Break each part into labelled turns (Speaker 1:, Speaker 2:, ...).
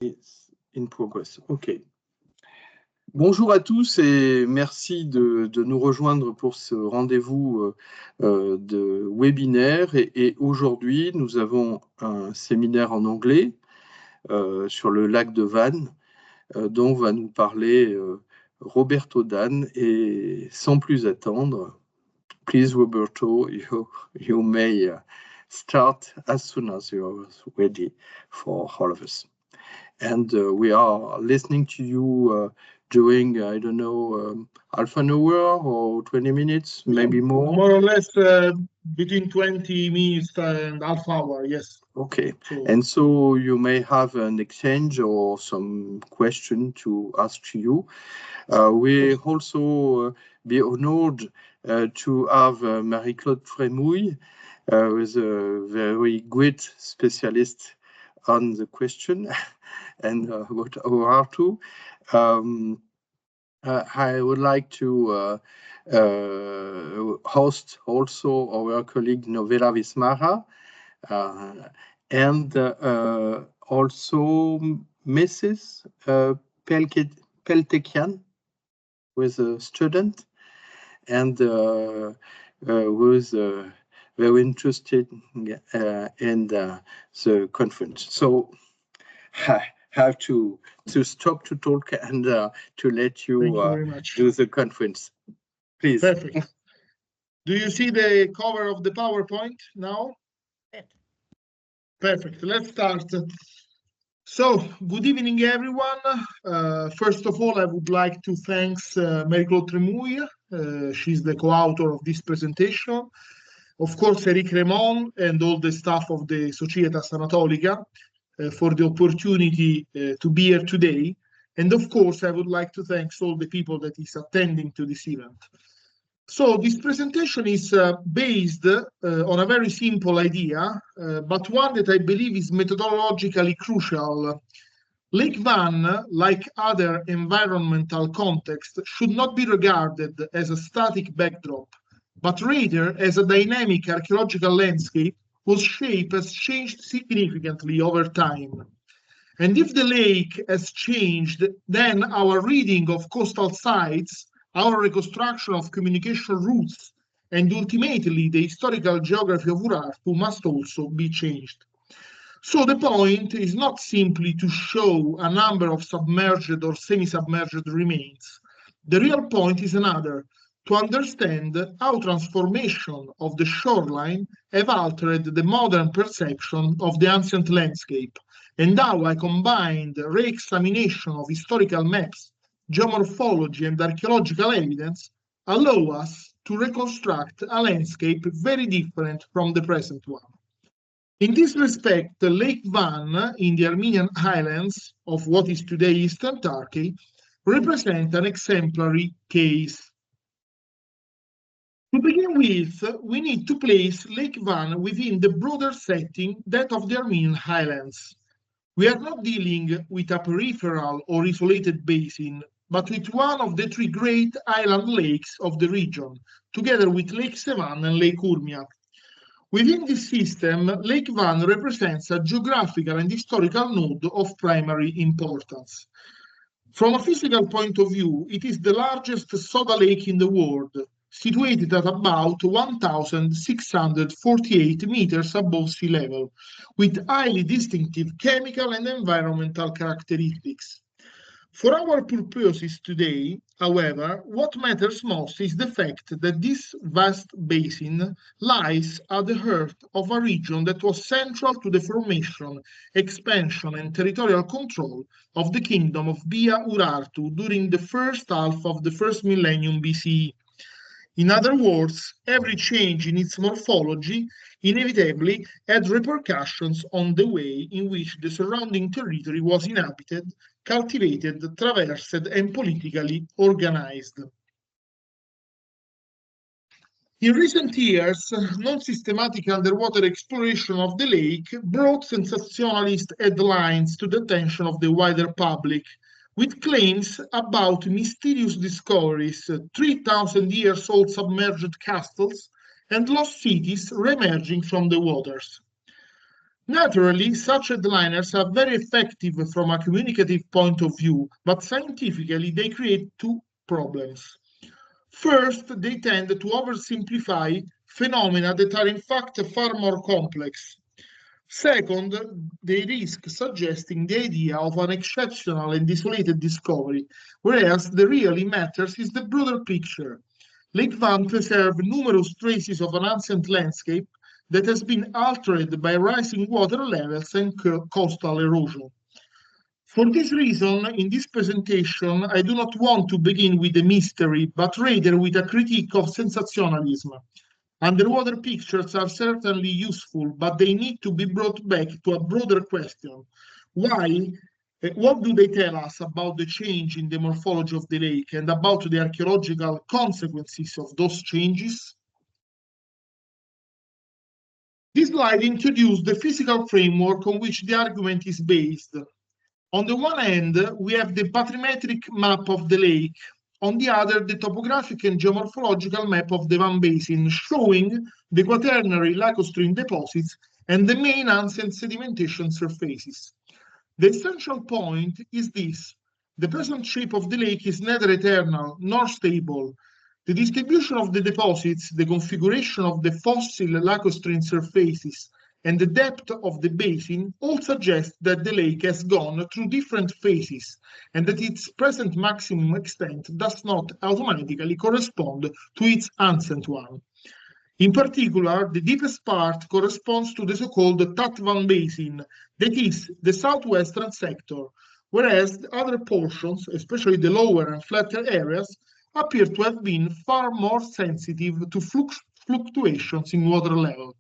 Speaker 1: It's in progress. OK. Bonjour à tous et merci de nous rejoindre pour ce rendez-vous de webinaire. Et aujourd'hui, nous avons un séminaire en anglais sur le lac de Vannes, dont va nous parler Roberto Dan. Et sans plus attendre, please, Roberto, you may start as soon as you're ready for all of us. And we are listening to you during, I don't know, half an hour or 20 minutes, maybe more?
Speaker 2: More or less between 20 minutes and half hour, yes.
Speaker 1: Okay. And so you may have an exchange or some question to ask to you. We also be honored to have Marie-Claude Trémouille, who is a very great specialist on the question, and Roberto. I would like to host also our colleague Novela Vismara, and also Mrs. Peltekian, who is a student and who is very interested in the conference. So I have to stop to talk and to let you do the conference. Please.
Speaker 2: Perfect. Do you see the cover of the PowerPoint now? Perfect. Let's start. So, good evening, everyone. First of all, I would like to thank Marie-Claude Trémouille. She's the co-author of this presentation. Of course, Eric Raymond and all the staff of the Societatis Anatolicae for the opportunity to be here today. And of course, I would like to thank all the people that is attending to this event. So this presentation is based on a very simple idea, but one that I believe is methodologically crucial. Lake Van, like other environmental contexts, should not be regarded as a static backdrop, but rather as a dynamic archaeological landscape whose shape has changed significantly over time. And if the lake has changed, then our reading of coastal sites, our reconstruction of communication routes, and ultimately the historical geography of Urartu must also be changed. So the point is not simply to show a number of submerged or semi-submerged remains. The real point is another, to understand how transformation of the shoreline have altered the modern perception of the ancient landscape, and how I combined re-examination of historical maps, geomorphology, and archaeological evidence allow us to reconstruct a landscape very different from the present one. In this respect, Lake Van in the Armenian highlands of what is today Eastern Turkey represent an exemplary case. To begin with, we need to place Lake Van within the broader setting, that of the Armenian highlands. We are not dealing with a peripheral or isolated basin, but with one of the three great island lakes of the region, together with Lake Sevan and Lake Urmia. Within this system, Lake Van represents a geographical and historical node of primary importance. From a physical point of view, it is the largest soda lake in the world, situated at about 1,648 meters above sea level, with highly distinctive chemical and environmental characteristics. For our purposes today, however, what matters most is the fact that this vast basin lies at the heart of a region that was central to the formation, expansion, and territorial control of the kingdom of Bia Urartu during the first half of the first millennium BCE. In other words, every change in its morphology inevitably had repercussions on the way in which the surrounding territory was inhabited, cultivated, traversed, and politically organized. In recent years, non-systematic underwater exploration of the lake brought sensationalist headlines to the attention of the wider public, with claims about mysterious discoveries, 3,000 years old submerged castles, and lost cities re-emerging from the waters. Naturally, such headliners are very effective from a communicative point of view, but scientifically they create two problems. First, they tend to oversimplify phenomena that are in fact far more complex. Second, they risk suggesting the idea of an exceptional and isolated discovery, whereas the really matters is the broader picture. Lake Van preserves numerous traces of an ancient landscape that has been altered by rising water levels and coastal erosion. For this reason, in this presentation, I do not want to begin with a mystery, but rather with a critique of sensationalism. Underwater pictures are certainly useful, but they need to be brought back to a broader question. Why? What do they tell us about the change in the morphology of the lake and about the archaeological consequences of those changes? This slide introduces the physical framework on which the argument is based. On the one hand, we have the bathymetric map of the lake. On the other, the topographic and geomorphological map of the Van Basin, showing the quaternary lacustrine deposits and the main ancient sedimentation surfaces. The essential point is this: the present shape of the lake is neither eternal nor stable. The distribution of the deposits, the configuration of the fossil lacustrine surfaces, and the depth of the basin all suggest that the lake has gone through different phases and that its present maximum extent does not automatically correspond to its ancient one. In particular, the deepest part corresponds to the so-called Tatvan Basin, that is, the southwestern sector, whereas the other portions, especially the lower and flatter areas, appear to have been far more sensitive to fluctuations in water level.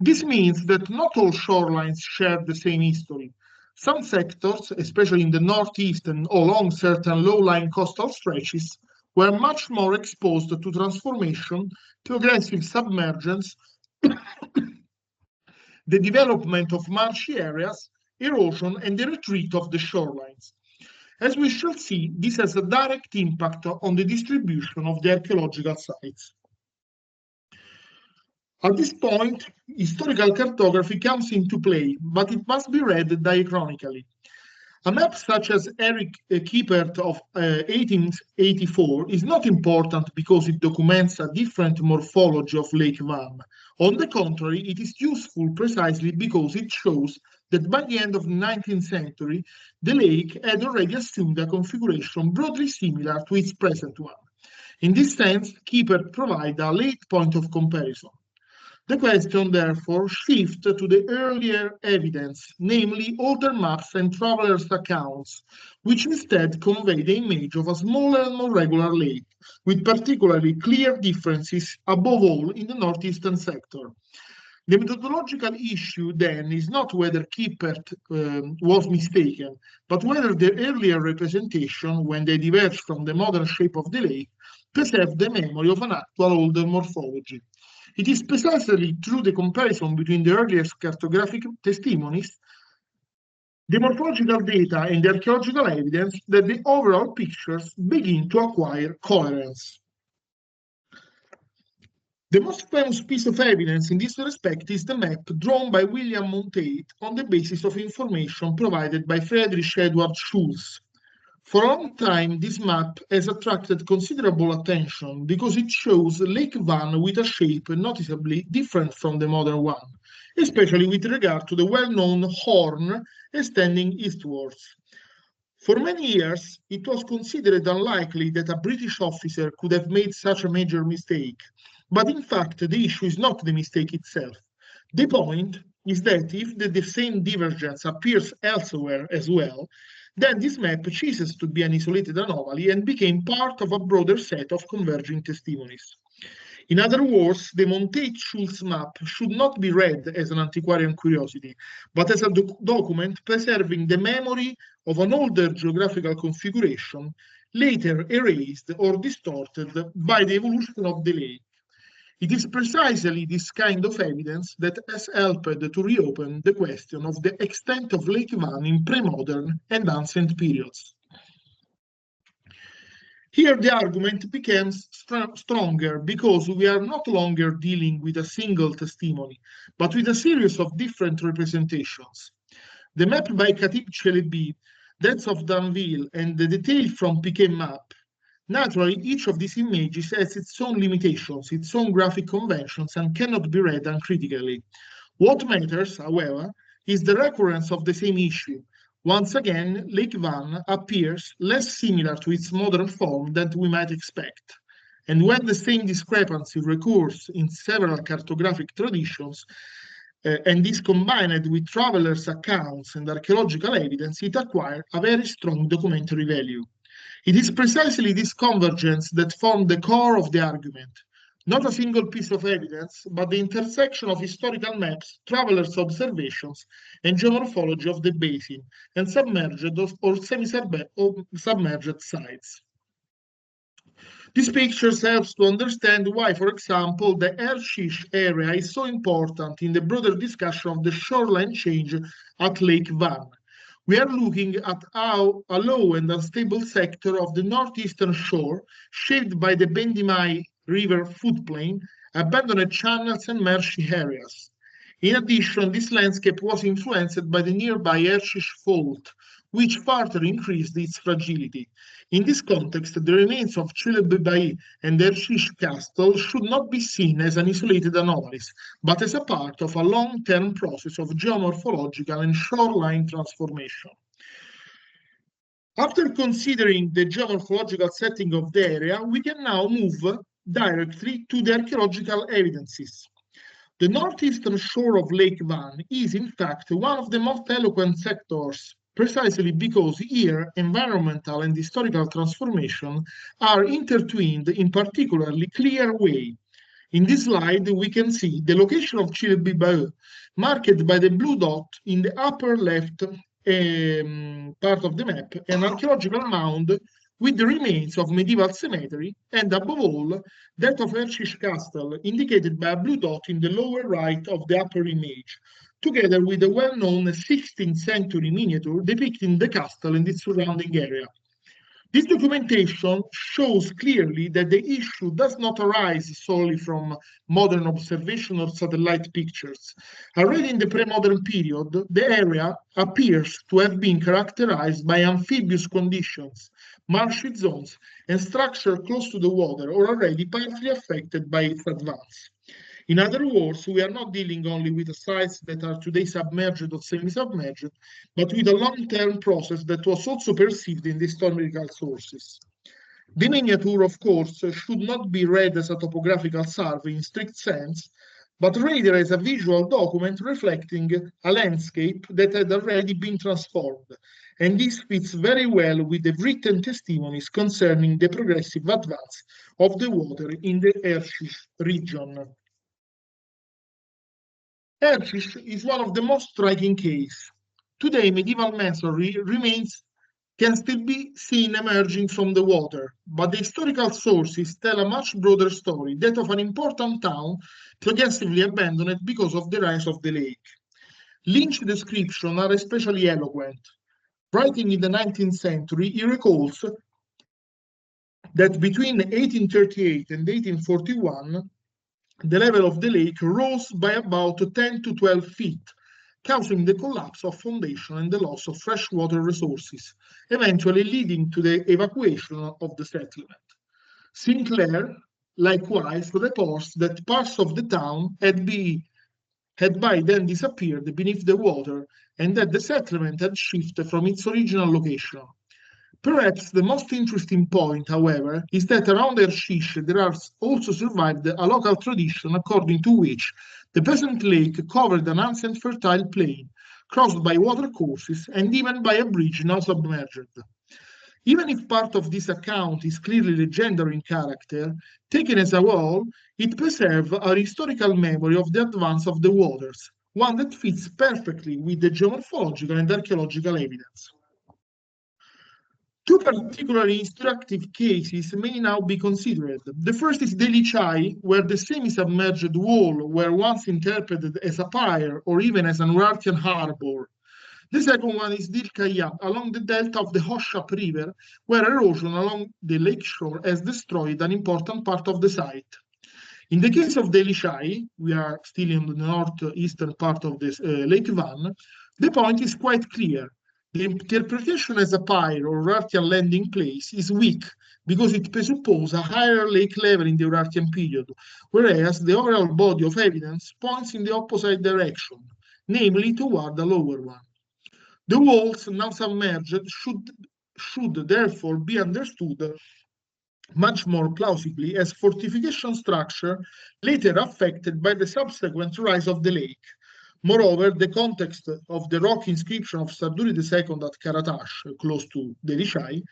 Speaker 2: This means that not all shorelines share the same history. Some sectors, especially in the northeast and along certain low-lying coastal stretches, were much more exposed to transformation, to aggressive submergence, the development of marshy areas, erosion, and the retreat of the shorelines. As we shall see, this has a direct impact on the distribution of the archaeological sites. At this point, historical cartography comes into play, but it must be read diachronically. A map such as Eric Kiepert of 1884 is not important because it documents a different morphology of Lake Van. On the contrary, it is useful precisely because it shows that by the end of the 19th century, the lake had already assumed a configuration broadly similar to its present one. In this sense, Kiepert provides a late point of comparison. The question, therefore, shifts to the earlier evidence, namely older maps and travelers' accounts, which instead convey the image of a smaller and more regular lake, with particularly clear differences, above all in the northeastern sector. The methodological issue, then, is not whether Kiepert was mistaken, but whether the earlier representation, when they diverged from the modern shape of the lake, preserved the memory of an actual older morphology. It is precisely through the comparison between the earliest cartographic testimonies, the morphological data, and the archaeological evidence that the overall pictures begin to acquire coherence. The most famous piece of evidence in this respect is the map drawn by William Monteith on the basis of information provided by Friedrich Eduard Schulz. For a long time, this map has attracted considerable attention because it shows Lake Van with a shape noticeably different from the modern one, especially with regard to the well-known horn extending eastwards. For many years, it was considered unlikely that a British officer could have made such a major mistake. But in fact, the issue is not the mistake itself. The point is that if the same divergence appears elsewhere as well, then this map ceases to be an isolated anomaly and became part of a broader set of converging testimonies. In other words, the Monteith-Schulz map should not be read as an antiquarian curiosity, but as a document preserving the memory of an older geographical configuration, later erased or distorted by the evolution of the lake. It is precisely this kind of evidence that has helped to reopen the question of the extent of Lake Van in pre-modern and ancient periods. Here the argument becomes stronger because we are not longer dealing with a single testimony, but with a series of different representations. The map by Khatib Chelebi, that of Danville, and the detail from Piquet map. Naturally, each of these images has its own limitations, its own graphic conventions, and cannot be read uncritically. What matters, however, is the recurrence of the same issue. Once again, Lake Van appears less similar to its modern form than we might expect. And when the same discrepancy recurs in several cartographic traditions, and is combined with travelers' accounts and archaeological evidence, it acquires a very strong documentary value. It is precisely this convergence that formed the core of the argument. Not a single piece of evidence, but the intersection of historical maps, travelers' observations, and geomorphology of the basin, and submerged or semi-submerged sites. This picture helps to understand why, for example, the Ershish area is so important in the broader discussion of the shoreline change at Lake Van. We are looking at how a low and unstable sector of the northeastern shore, shaped by the Bendimai River floodplain, abandoned channels and marshy areas. In addition, this landscape was influenced by the nearby Ershish fault, which further increased its fragility. In this context, the remains of Chelebi and Ershish Castle should not be seen as an isolated anomalies, but as a part of a long-term process of geomorphological and shoreline transformation. After considering the geomorphological setting of the area, we can now move directly to the archaeological evidences. The northeastern shore of Lake Van is, in fact, one of the most eloquent sectors, precisely because here environmental and historical transformation are intertwined in particularly clear way. In this slide, we can see the location of Chelebi, marked by the blue dot in the upper left part of the map, an archaeological mound with the remains of medieval cemetery, and above all, that of Ershish Castle, indicated by a blue dot in the lower right of the upper image, together with a well-known 16th century miniature depicting the castle and its surrounding area. This documentation shows clearly that the issue does not arise solely from modern observation or satellite pictures. Already in the pre-modern period, the area appears to have been characterized by amphibious conditions, marshy zones, and structure close to the water or already partly affected by its advance. In other words, we are not dealing only with sites that are today submerged or semi-submerged, but with a long-term process that was also perceived in the historical sources. The miniature, of course, should not be read as a topographical survey in strict sense, but rather as a visual document reflecting a landscape that had already been transformed. And this fits very well with the written testimonies concerning the progressive advance of the water in the Ershish region. Ershish is one of the most striking cases. Today, medieval masonry can still be seen emerging from the water, but the historical sources tell a much broader story, that of an important town progressively abandoned because of the rise of the lake. Lynch's descriptions are especially eloquent. Writing in the 19th century, he recalls that between 1838 and 1841, the level of the lake rose by about 10 to 12 feet, causing the collapse of foundation and the loss of freshwater resources, eventually leading to the evacuation of the settlement. Sinclair likewise reports that parts of the town had by then disappeared beneath the water and that the settlement had shifted from its original location. Perhaps the most interesting point, however, is that around Ershish there has also survived a local tradition according to which the peasant lake covered an ancient fertile plain, crossed by watercourses and even by a bridge now submerged. Even if part of this account is clearly legendary in character, taken as a whole, it preserves our historical memory of the advance of the waters, one that fits perfectly with the geomorphological and archaeological evidence. Two particularly instructive cases may now be considered. The first is Delichai, where the semi-submerged wall were once interpreted as a pier or even as an Urartian harbor. The second one is Dilkaya, along the delta of the Hoshap River, where erosion along the lakeshore has destroyed an important part of the site. In the case of Delishai, we are still in the northeastern part of this Lake Van, the point is quite clear. The interpretation as a pyre or Urartian landing place is weak because it presupposes a higher lake level in the Urartian period, whereas the overall body of evidence points in the opposite direction, namely toward the lower one. The walls now submerged should therefore be understood much more plausibly as fortification structure later affected by the subsequent rise of the lake. Moreover, the context of the rock inscription of Sarduri II at Karatash, close to Delishai,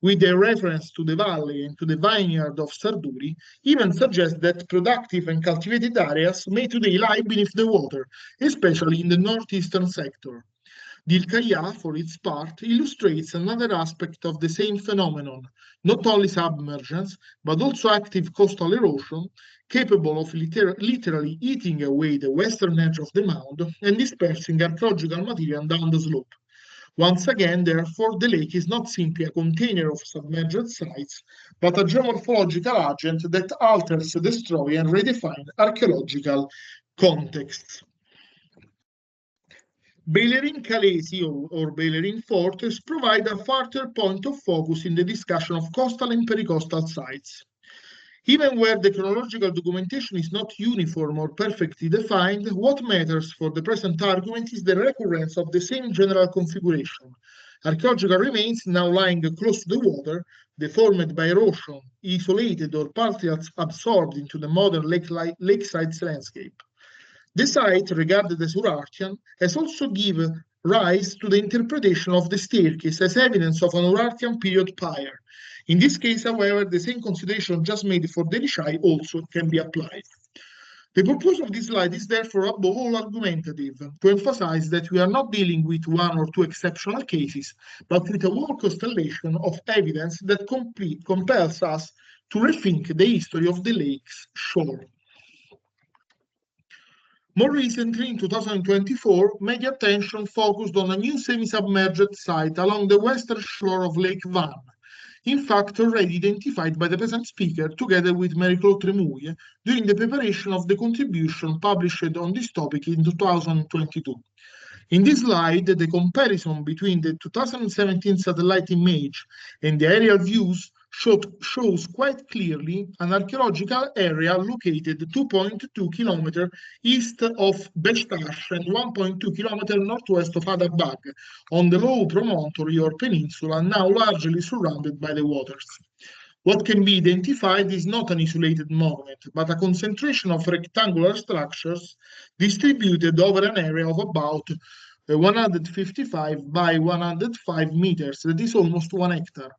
Speaker 2: with a reference to the valley and to the vineyard of Sarduri, even suggests that productive and cultivated areas may today lie beneath the water, especially in the northeastern sector. Dilkaya, for its part, illustrates another aspect of the same phenomenon, not only submergence, but also active coastal erosion, capable of literally eating away the western edge of the mound and dispersing archaeological material down the slope. Once again, therefore, the lake is not simply a container of submerged sites, but a geomorphological agent that alters, destroys, and redefines archaeological contexts. Bellerin Calesi or Bellerin Fortress provide a further point of focus in the discussion of coastal and pericostal sites. Even where the chronological documentation is not uniform or perfectly defined, what matters for the present argument is the recurrence of the same general configuration. Archaeological remains now lying close to the water, deformed by erosion, isolated or partly absorbed into the modern lakeside landscape. The site, regarded as Urartian, has also given rise to the interpretation of the staircase as evidence of an Urartian period pyre. In this case, however, the same consideration just made for Delishai also can be applied. The purpose of this slide is therefore above all argumentative, to emphasize that we are not dealing with one or two exceptional cases, but with a whole constellation of evidence that compels us to rethink the history of the lake's shore. More recently, in 2024, media attention focused on a new semi-submerged site along the western shore of Lake Van, in fact already identified by the present speaker together with Marie-Claude Trémouille during the preparation of the contribution published on this topic in 2022. In this slide, the comparison between the 2017 satellite image and the aerial views shows quite clearly an archaeological area located 2.2 kilometers east of Beştaş and 1.2 kilometers northwest of Adabag, on the low promontory or peninsula now largely surrounded by the waters. What can be identified is not an isolated monument, but a concentration of rectangular structures distributed over an area of about 155 by 105 meters, that is almost 1 hectare.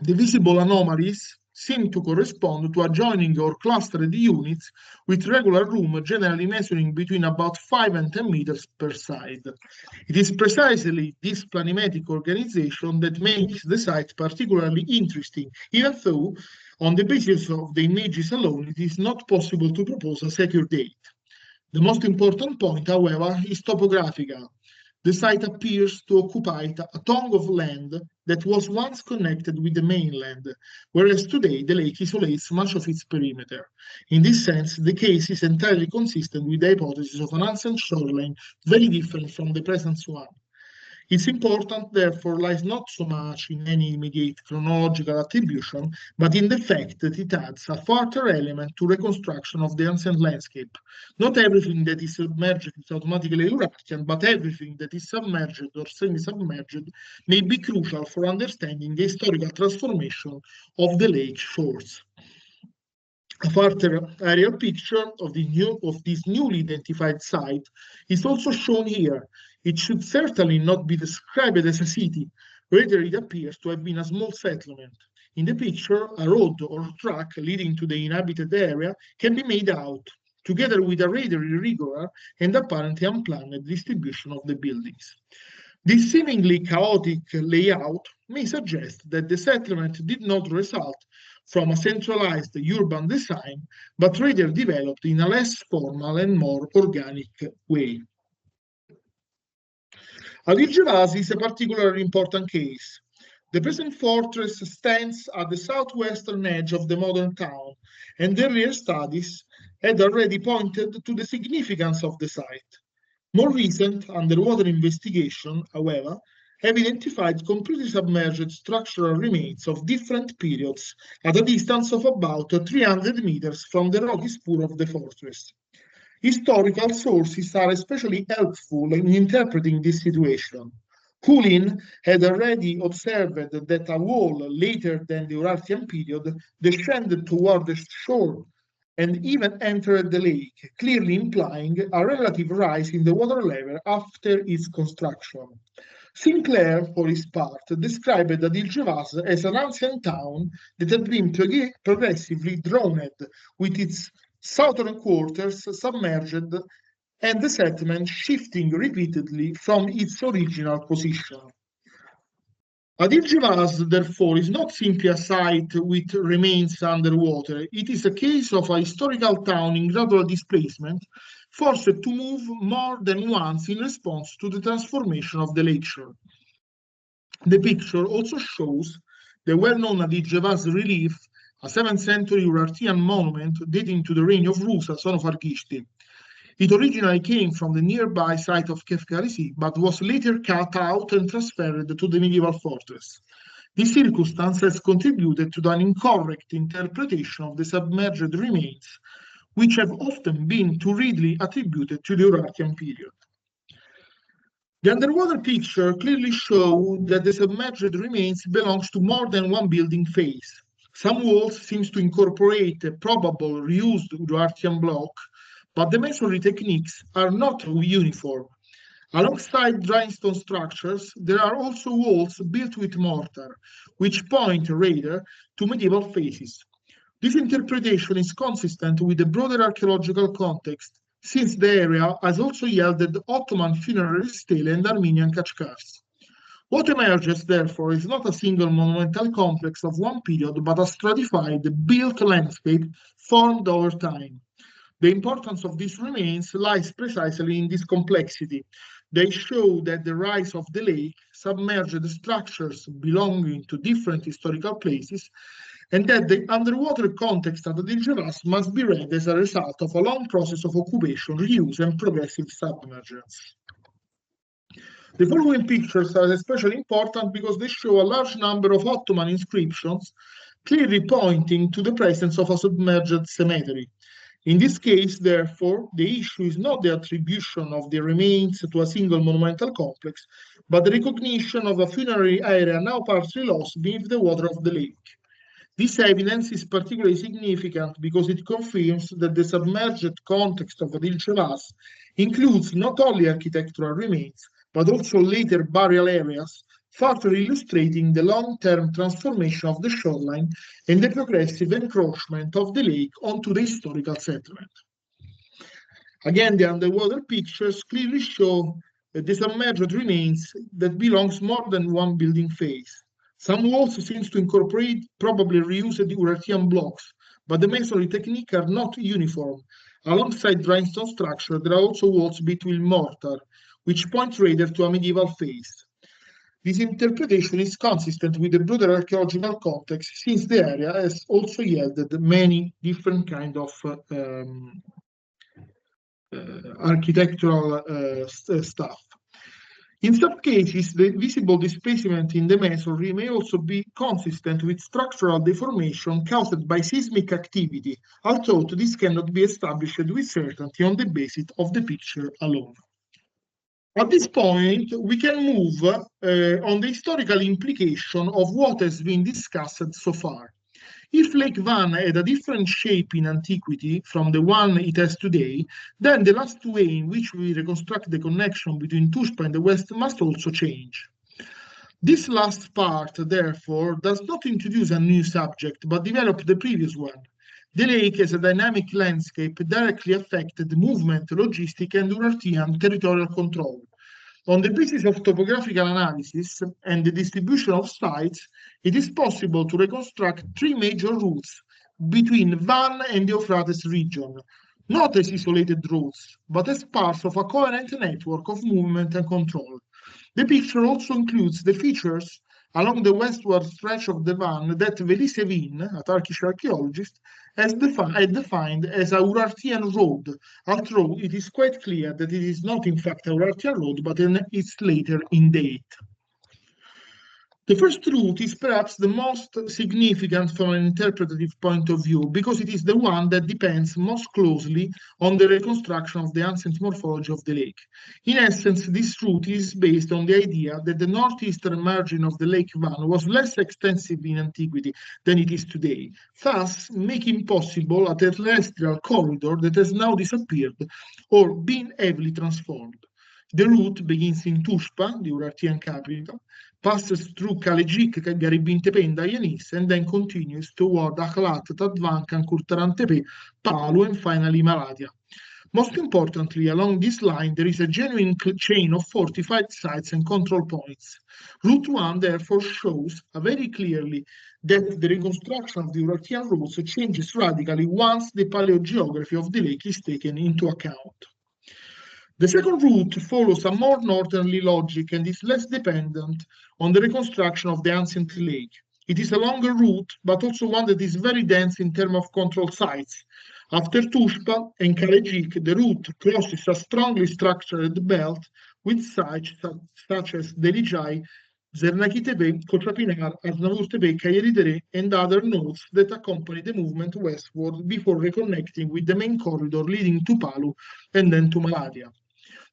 Speaker 2: The visible anomalies seem to correspond to adjoining or clustered units with regular room generally measuring between about 5 and 10 meters per side. It is precisely this planimetric organization that makes the site particularly interesting, even though, on the basis of the images alone, it is not possible to propose a secure date. The most important point, however, is topographical. The site appears to occupy a tongue of land that was once connected with the mainland, whereas today the lake isolates much of its perimeter. In this sense, the case is entirely consistent with the hypothesis of an ancient shoreline very different from the present one. Its importance, therefore, lies not so much in any immediate chronological attribution, but in the fact that it adds a further element to reconstruction of the ancient landscape. Not everything that is submerged is automatically Urartian, but everything that is submerged or semi-submerged may be crucial for understanding the historical transformation of the lake shores. A further aerial picture of this newly identified site is also shown here. It should certainly not be described as a city, rather it appears to have been a small settlement. In the picture, a road or track leading to the inhabited area can be made out, together with a rather irregular and apparently unplanned distribution of the buildings. This seemingly chaotic layout may suggest that the settlement did not result from a centralized urban design, but rather developed in a less formal and more organic way. Adigevasi is a particularly important case. The present fortress stands at the southwestern edge of the modern town, and earlier studies had already pointed to the significance of the site. More recent underwater investigation, however, have identified completely submerged structural remains of different periods at a distance of about 300 meters from the rocky spur of the fortress. Historical sources are especially helpful in interpreting this situation. Hulin had already observed that a wall later than the Urartian period descended toward the shore and even entered the lake, clearly implying a relative rise in the water level after its construction. Sinclair, for his part, described Adigevas as an ancient town that had been progressively drowned, with its southern quarters submerged and the settlement shifting repeatedly from its original position. Adigevas, therefore, is not simply a site with remains underwater. It is a case of a historical town in gradual displacement, forced to move more than once in response to the transformation of the lakeshore. The picture also shows the well-known Adigevas relief, a 7th century Urartian monument dating to the reign of Rusa, son of Argishti. It originally came from the nearby site of Kefkarisi, but was later cut out and transferred to the medieval fortress. This circumstance has contributed to an incorrect interpretation of the submerged remains, which have often been too readily attributed to the Urartian period. The underwater picture clearly shows that the submerged remains belongs to more than one building phase. Some walls seem to incorporate a probable reused Urartian block, but the masonry techniques are not uniform. Alongside dry-stone structures, there are also walls built with mortar, which point rather to medieval phases. This interpretation is consistent with the broader archaeological context, since the area has also yielded Ottoman funerary stele and Armenian Kachkars. What emerges, therefore, is not a single monumental complex of one period, but a stratified, built landscape formed over time. The importance of these remains lies precisely in this complexity. They show that the rise of the lake submerged structures belonging to different historical places, and that the underwater context of the Adigevas must be read as a result of a long process of occupation, reuse, and progressive submergence. The following pictures are especially important because they show a large number of Ottoman inscriptions, clearly pointing to the presence of a submerged cemetery. In this case, therefore, the issue is not the attribution of the remains to a single monumental complex, but the recognition of a funerary area now partially lost beneath the water of the lake. This evidence is particularly significant because it confirms that the submerged context of Adigevas includes not only architectural remains, but also later burial areas, further illustrating the long-term transformation of the shoreline and the progressive encroachment of the lake onto the historical settlement. Again, the underwater pictures clearly show the submerged remains that belongs more than one building phase. Some walls seem to incorporate probably reused Urartian blocks, but the masonry technique are not uniform. Alongside dry-stone structure, there are also walls built with mortar, which point rather to a medieval phase. This interpretation is consistent with the broader archaeological context, since the area has also yielded many different kinds of architectural stuff. In some cases, the visible displacement in the masonry may also be consistent with structural deformation caused by seismic activity, although this cannot be established with certainty on the basis of the picture alone. At this point, we can move on the historical implication of what has been discussed so far. If Lake Van had a different shape in antiquity from the one it has today, then the last way in which we reconstruct the connection between Tushpa and the West must also change. This last part, therefore, does not introduce a new subject, but develop the previous one. The lake as a dynamic landscape directly affected movement, logistic, and Urartian territorial control. On the basis of topographical analysis and the distribution of sites, it is possible to reconstruct three major routes between Van and the Euphrates region, not as isolated routes, but as parts of a coherent network of movement and control. The picture also includes the features along the westward stretch of the Van that Velisevin, a Turkish archaeologist, has defined as a Urartian road, although it is quite clear that it is not in fact a Urartian road, but it's later in date. The first route is perhaps the most significant from an interpretative point of view because it is the one that depends most closely on the reconstruction of the ancient morphology of the lake. In essence, this route is based on the idea that the northeastern margin of the Lake Van was less extensive in antiquity than it is today, thus making possible a terrestrial corridor that has now disappeared or been heavily transformed. The route begins in Tushpa, the Urartian capital, passes through Kalejik, Garibin Tepe, and Dayanis, and then continues toward Akhlat, Tadvankan, Kurtaran Tepe, Palu, and finally Malatya. Most importantly, along this line, there is a genuine chain of fortified sites and control points. Route 1, therefore, shows very clearly that the reconstruction of the Urartian routes changes radically once the paleogeography of the lake is taken into account. The second route follows a more northerly logic and is less dependent on the reconstruction of the ancient lake. It is a longer route, but also one that is very dense in terms of control sites. After Tushpa and Kalejik, the route crosses a strongly structured belt with sites such as Delijai, Zernaki Tepe, Kotrapinar, Arnavur Tepe, Kayeri and other nodes that accompany the movement westward before reconnecting with the main corridor leading to Palu and then to Malatya.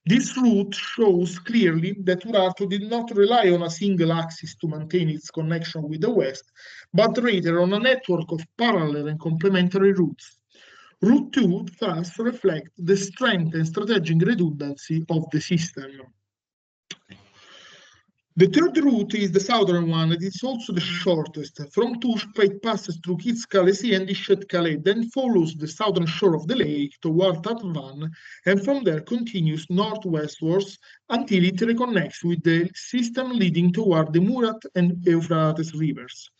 Speaker 2: This route shows clearly that Urartu did not rely on a single axis to maintain its connection with the West, but rather on a network of parallel and complementary routes. Route 2 thus reflects the strength and strategic redundancy of the system. The third route is the southern one, and it's also the shortest. From Tushpa, it passes through Kits-Kalesi and Ishet-Kale, then follows the southern shore of the lake toward Tatvan, and from there continues northwestwards until it reconnects with the system leading toward the Murat and Euphrates rivers.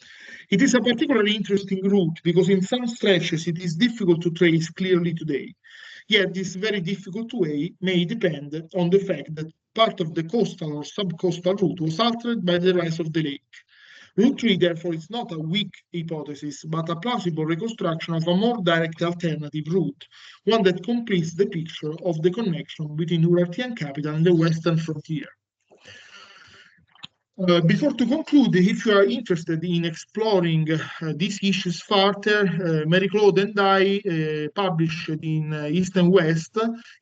Speaker 2: It is a particularly interesting route because in some stretches it is difficult to trace clearly today. Yet this very difficult way may depend on the fact that part of the coastal or subcoastal route was altered by the rise of the lake. Route 3, therefore, is not a weak hypothesis, but a plausible reconstruction of a more direct alternative route, one that completes the picture of the connection between Urartian capital and the western frontier. Before to conclude, if you are interested in exploring these issues further, Marie-Claude and I published in East and West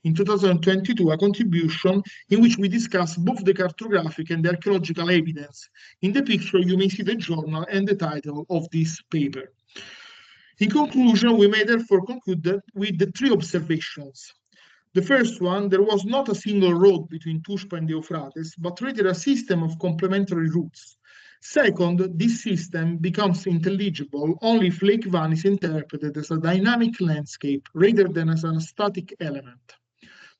Speaker 2: in 2022 a contribution in which we discuss both the cartographic and the archaeological evidence. In the picture, you may see the journal and the title of this paper. In conclusion, we may therefore conclude with the three observations. The first one, there was not a single road between Tushpa and the Euphrates, but rather a system of complementary routes. Second, this system becomes intelligible only if Lake Van is interpreted as a dynamic landscape rather than as a static element.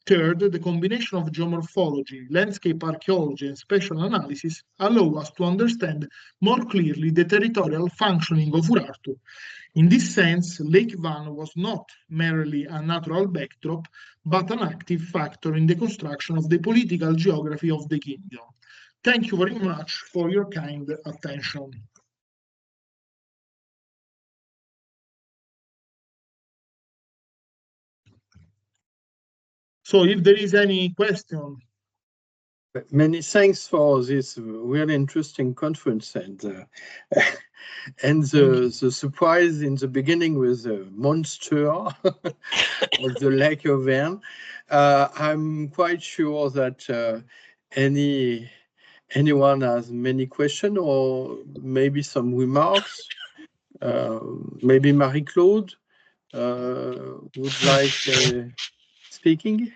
Speaker 2: Third, the combination of geomorphology, landscape archaeology, and spatial analysis allow us to understand more clearly the territorial functioning of Urartu. In this sense, Lake Van was not merely a natural backdrop, but an active factor in the construction of the political geography of the kingdom. Thank you very much for your kind attention. So if there is any question.
Speaker 1: Many thanks for this really interesting conference and the surprise in the beginning with the monster of the Lake of Van. I'm quite sure that anyone has many questions or maybe some remarks. Maybe Marie-Claude would like speaking.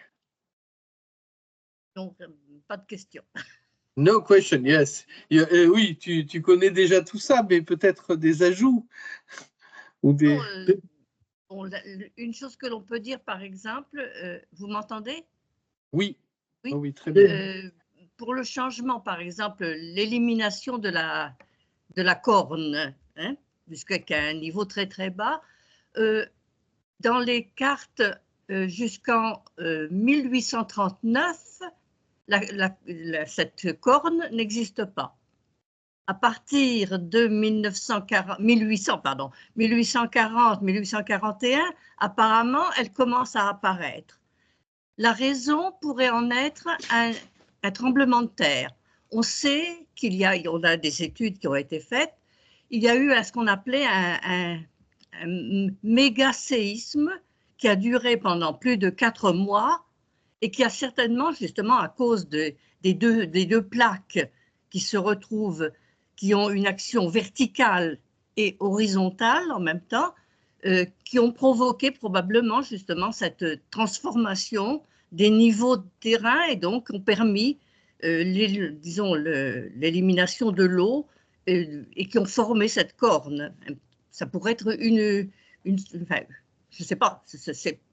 Speaker 3: Donc, pas de questions.
Speaker 1: No question, yes. Oui, tu connais déjà tout ça, mais peut-être des ajouts ou des...
Speaker 3: Une chose que l'on peut dire, par exemple, vous m'entendez?
Speaker 1: Oui.
Speaker 3: Oui,
Speaker 1: oh, oui, très bien.
Speaker 3: Pour le changement, par exemple, l'élimination de la corne, hein, puisqu'il y a un niveau très très bas, dans les cartes jusqu'en 1839, cette corne n'existe pas. À partir de 1840-1841, apparemment, elle commence à apparaître. La raison pourrait en être un tremblement de terre. On sait on a des études qui ont été faites, il y a eu ce qu'on appelait un méga-séisme qui a duré pendant plus de 4 mois et qui a certainement, justement, à cause des deux plaques qui se retrouvent, qui ont une action verticale et horizontale en même temps, qui ont provoqué probablement justement cette transformation des niveaux de terrain et donc ont permis, disons, l'élimination de l'eau et qui ont formé cette corne. Ça pourrait être enfin, je ne sais pas,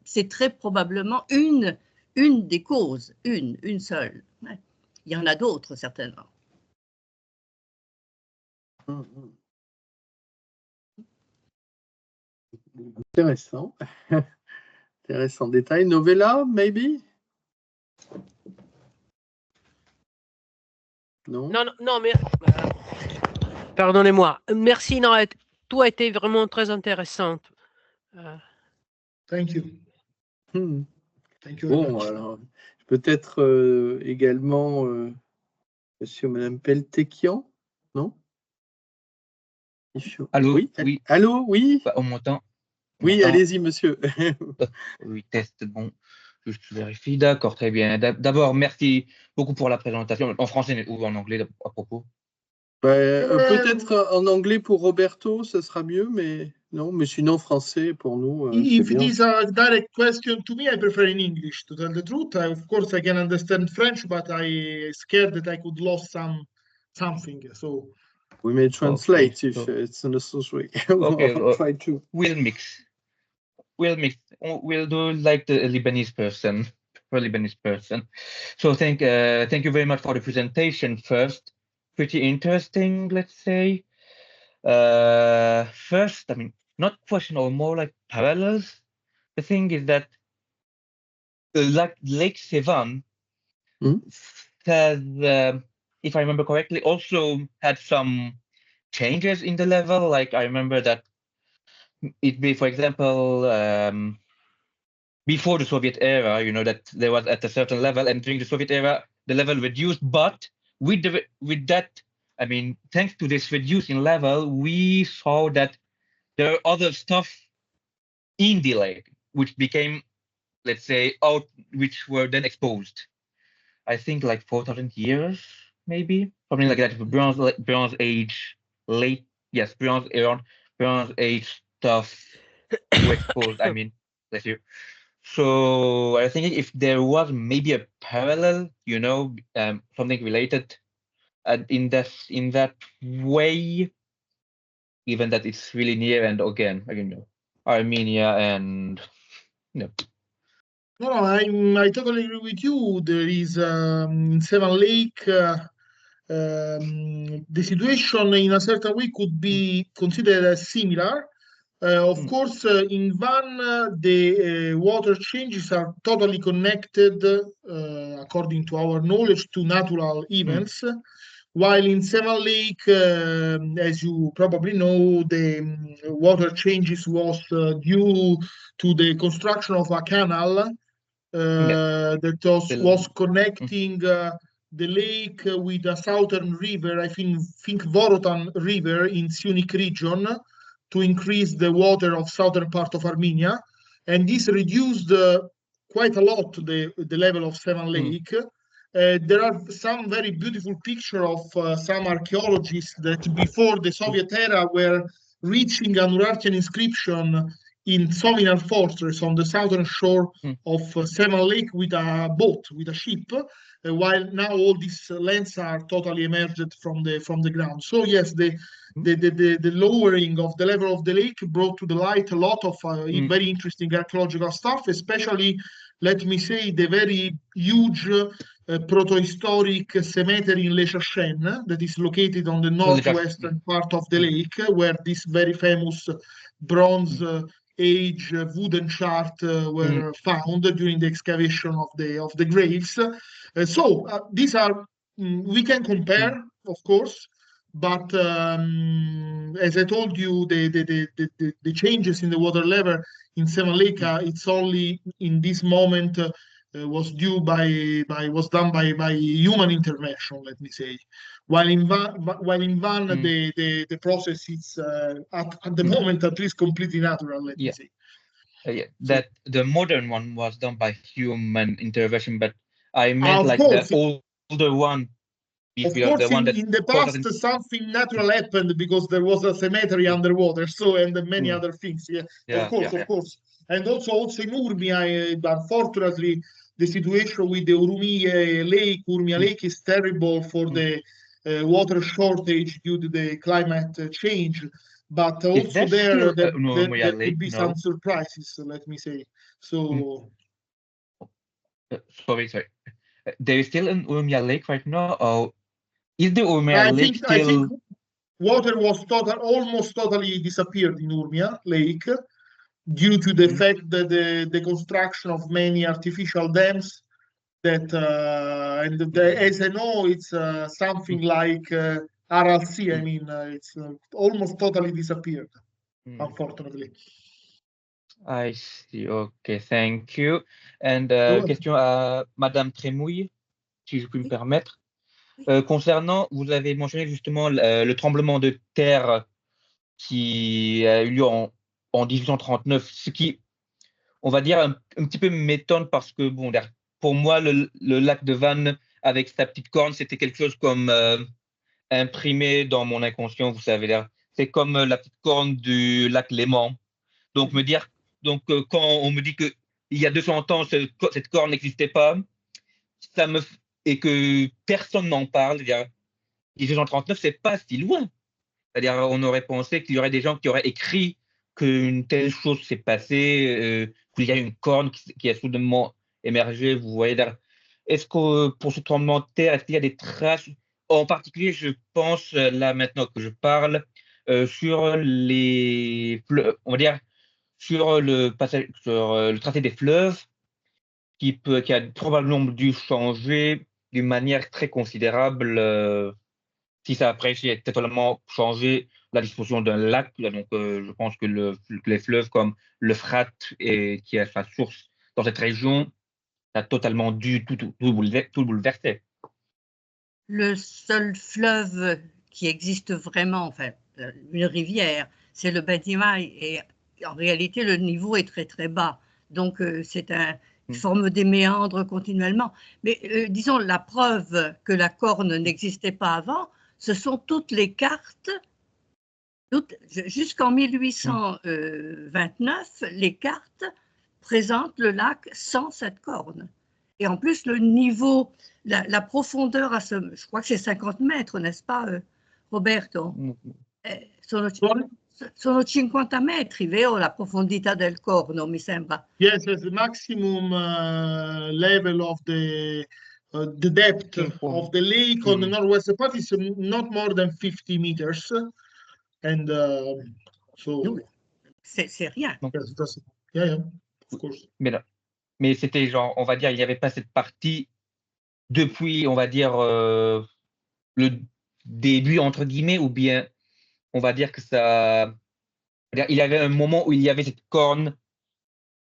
Speaker 3: c'est très probablement une des causes, une seule. Il y en a d'autres certainement.
Speaker 1: Intéressant. Intéressant détail. Novella, maybe? Non,
Speaker 4: non, mais pardonnez-moi. Merci, non, tout a été vraiment très intéressant.
Speaker 2: Thank you. Thank you very
Speaker 1: Bon,
Speaker 2: much.
Speaker 1: alors, peut-être également monsieur ou madame Peltekian, non?
Speaker 5: Allô,
Speaker 1: oui.
Speaker 5: Oui.
Speaker 1: Allô, oui.
Speaker 5: On m'entend?
Speaker 1: Oui, allez-y, monsieur.
Speaker 5: Oui, test, bon, je vérifie. D'accord, très bien. D'abord, merci beaucoup pour la présentation, en français ou en anglais à propos.
Speaker 1: Peut-être en anglais pour Roberto, ce sera mieux, mais non, mais sinon français pour nous.
Speaker 2: If it is a direct question to me, I prefer in English, to tell the truth. Of course, I can understand French, but I scared that I could lose something. So
Speaker 1: we may translate
Speaker 5: Okay,
Speaker 1: if it's necessary.
Speaker 5: Okay,
Speaker 1: Try to.
Speaker 5: We'll mix. We'll do like the Lebanese person, So thank you very much for the presentation first. Pretty interesting, let's say. First, I mean, not question or more like parallels. The thing is that like Lake Sevan has, if I remember correctly, also had some changes in the level. Like I remember that it be, for example, before the Soviet era, you know, that there was at a certain level, and during the Soviet era, the level reduced. But with that, I mean, thanks to this reducing level, we saw that there are other stuff in the lake, which became, let's say, which were then exposed. I think like 4,000 years, maybe something like that. Bronze Age, Bronze Age stuff were exposed. I mean, bless you. So I think if there was maybe a parallel, you know, something related, in that way, even that it's really near, and again, you know, Armenia and you know.
Speaker 2: No, I totally agree with you. There is in Sevan Lake, the situation in a certain way could be considered as similar. Of course, in Van, the water changes are totally connected, according to our knowledge, to natural events. While in Sevan Lake, as you probably know, the water changes was due to the construction of a canal that was connecting the lake with a southern river, I think Vorotan River in Syunik region, to increase the water of southern part of Armenia. And this reduced quite a lot the level of Sevan Lake. There are some very beautiful pictures of some archaeologists that before the Soviet era were reaching an Urartian inscription in Sovinar Fortress on the southern shore of Sevan Lake with a boat, with a ship, while now all these lands are totally emerged from the ground. So yes, the lowering of the level of the lake brought to the light a lot of very interesting archaeological stuff, especially, let me say, the very huge protohistoric cemetery in Lechachen that is located on the northwestern part of the lake, where this very famous bronze age wooden chart were found during the excavation of the graves. So these are we can compare, of course, but as I told you, the changes in the water level in Seminarium, it's only in this moment was done by human intervention, let me say. While in Van, the process is at the moment at least completely natural, let me say.
Speaker 5: Yeah, that the modern one was done by human intervention, but I meant like
Speaker 2: course,
Speaker 5: the older one.
Speaker 2: Of course, in the past, something natural happened because there was a cemetery underwater, so and many other things. Yeah, of course. And also in Urmia, unfortunately, the situation with the Urmia Lake is terrible for the water shortage due to the climate change. But also there could be some surprises, let me say. So.
Speaker 5: Sorry. There is still an Urmia Lake right now, or is the Urmia Lake still?
Speaker 2: I think water was almost totally disappeared in Urmia Lake due to the fact that the construction of many artificial dams that as I know, it's something like Aral Sea. I mean, it's almost totally disappeared, unfortunately.
Speaker 5: I see. Okay, thank you. And question à Madame Trémouille, si je puis me permettre. Concernant, vous avez mentionné justement le tremblement de terre qui a eu lieu en 1839, ce qui, on va dire, un petit peu m'étonne parce que, bon, pour moi, le lac de Vannes, avec sa petite corne, c'était quelque chose comme imprimé dans mon inconscient, vous savez. C'est comme la petite corne du lac Léman. Donc, quand on me dit qu'il y a 200 ans, cette corne n'existait pas, et que personne n'en parle, 1839, c'est pas si loin. C'est-à-dire, on aurait pensé qu'il y aurait des gens qui auraient écrit qu'une telle chose s'est passée, qu'il y a une corne qui a soudainement émergé. Vous voyez, est-ce que pour ce tremblement de terre, est-ce qu'il y a des traces? En particulier, je pense, là maintenant que je parle, sur on va dire, sur le tracé des fleuves, qui a probablement dû changer d'une manière très considérable. Si ça a après totalement changé la disposition d'un lac, donc je pense que les fleuves comme l'Euphrate, qui a sa source dans cette région, a totalement dû tout bouleverser.
Speaker 3: Le seul fleuve qui existe vraiment, enfin, une rivière, c'est le Trémouille, et en réalité, le niveau est très très bas. Donc, c'est une forme des méandres continuellement. Mais disons, la preuve que la corne n'existait pas avant, ce sont toutes les cartes, jusqu'en 1829, les cartes présentent le lac sans cette corne. Et en plus, le niveau, la profondeur, je crois que c'est 50 mètres, n'est-ce pas, Roberto? Sono 50 metri, vero, la profondità del corno, mi sembra.
Speaker 2: Yes, the maximum level of the depth of the lake on the northwest part is not more than 50 meters. And so...
Speaker 3: C'est rien.
Speaker 2: Yeah, of course.
Speaker 5: Mais c'était genre, on va dire, il n'y avait pas cette partie depuis, on va dire, le début, entre guillemets, ou bien on va dire que ça... Il y avait un moment où il y avait cette corne.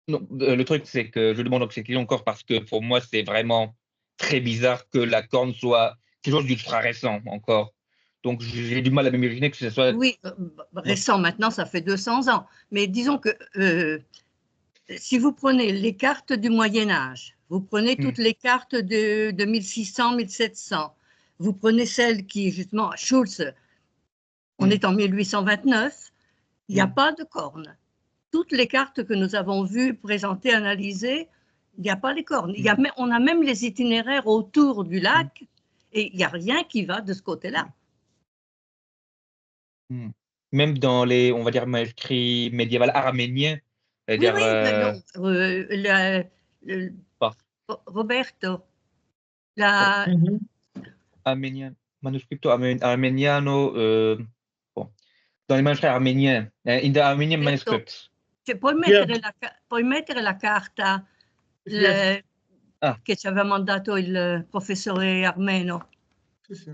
Speaker 5: Non, le truc, c'est que je demande cette question encore parce que pour moi, c'est vraiment très bizarre que la corne soit quelque chose d'ultra récent encore. Donc, j'ai du mal à m'imaginer que ce soit...
Speaker 3: Oui, récent, maintenant, ça fait 200 ans. Mais disons que si vous prenez les cartes du Moyen-Âge, vous prenez toutes les cartes de 1600, 1700, vous prenez celles qui, justement, Schulz, on est en 1829, il n'y a pas de corne. Toutes les cartes que nous avons vues, présentées, analysées, il n'y a pas les cornes. On a même les itinéraires autour du lac et il n'y a rien qui va de ce côté-là.
Speaker 5: Même dans les, on va dire, manuscrits médiévaux arméniens.
Speaker 3: Oui, Roberto,
Speaker 5: manuscripto armeniano, dans les manuscrits arméniens, in the Armenian manuscripts.
Speaker 3: puoi mettere la carta
Speaker 2: Yes.
Speaker 3: che ci aveva mandato il professore armeno.
Speaker 2: Sì, sì.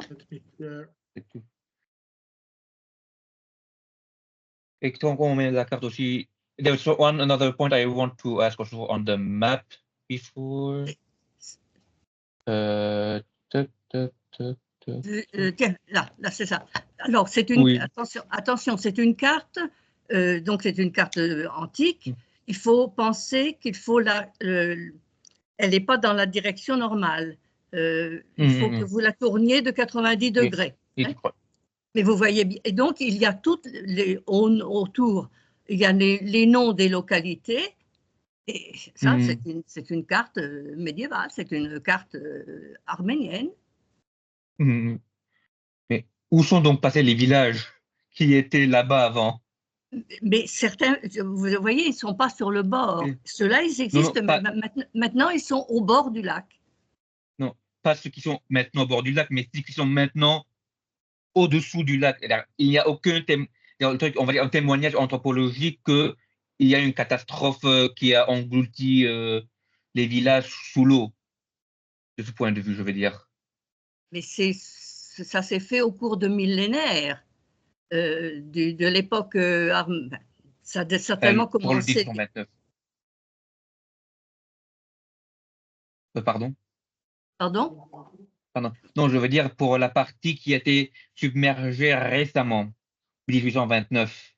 Speaker 2: Let me share.
Speaker 5: Et donc, on met la carte aussi. There's another point I want to ask also on the map before.
Speaker 3: Tiens, là c'est ça. Alors, c'est une,
Speaker 5: Oui.
Speaker 3: attention, c'est une carte, donc c'est une carte antique. Il faut penser qu'il faut elle n'est pas dans la direction normale. Il faut que vous la tourniez de 90 degrés. Hein? Mais vous voyez bien. Et donc, il y a toutes autour, il y a les noms des localités. Et ça, c'est une carte médiévale, c'est une carte arménienne.
Speaker 5: Mais où sont donc passés les villages qui étaient là-bas avant?
Speaker 3: Mais certains, vous voyez, ils ne sont pas sur le bord. Ceux-là, ils existent,
Speaker 5: non,
Speaker 3: mais maintenant, ils sont au bord du lac.
Speaker 5: Non, pas ceux qui sont maintenant au bord du lac, mais ceux qui sont maintenant au-dessous du lac. Il n'y a aucun on va dire un témoignage anthropologique qu'il y a une catastrophe qui a englouti les villages sous l'eau, de ce point de vue, je veux dire.
Speaker 3: Mais ça s'est fait au cours de millénaires, de l'époque ça a certainement commencé.
Speaker 5: Pour le 1029. Pardon?
Speaker 3: Pardon?
Speaker 5: Pardon. Non, je veux dire pour la partie qui a été submergée récemment, 1829.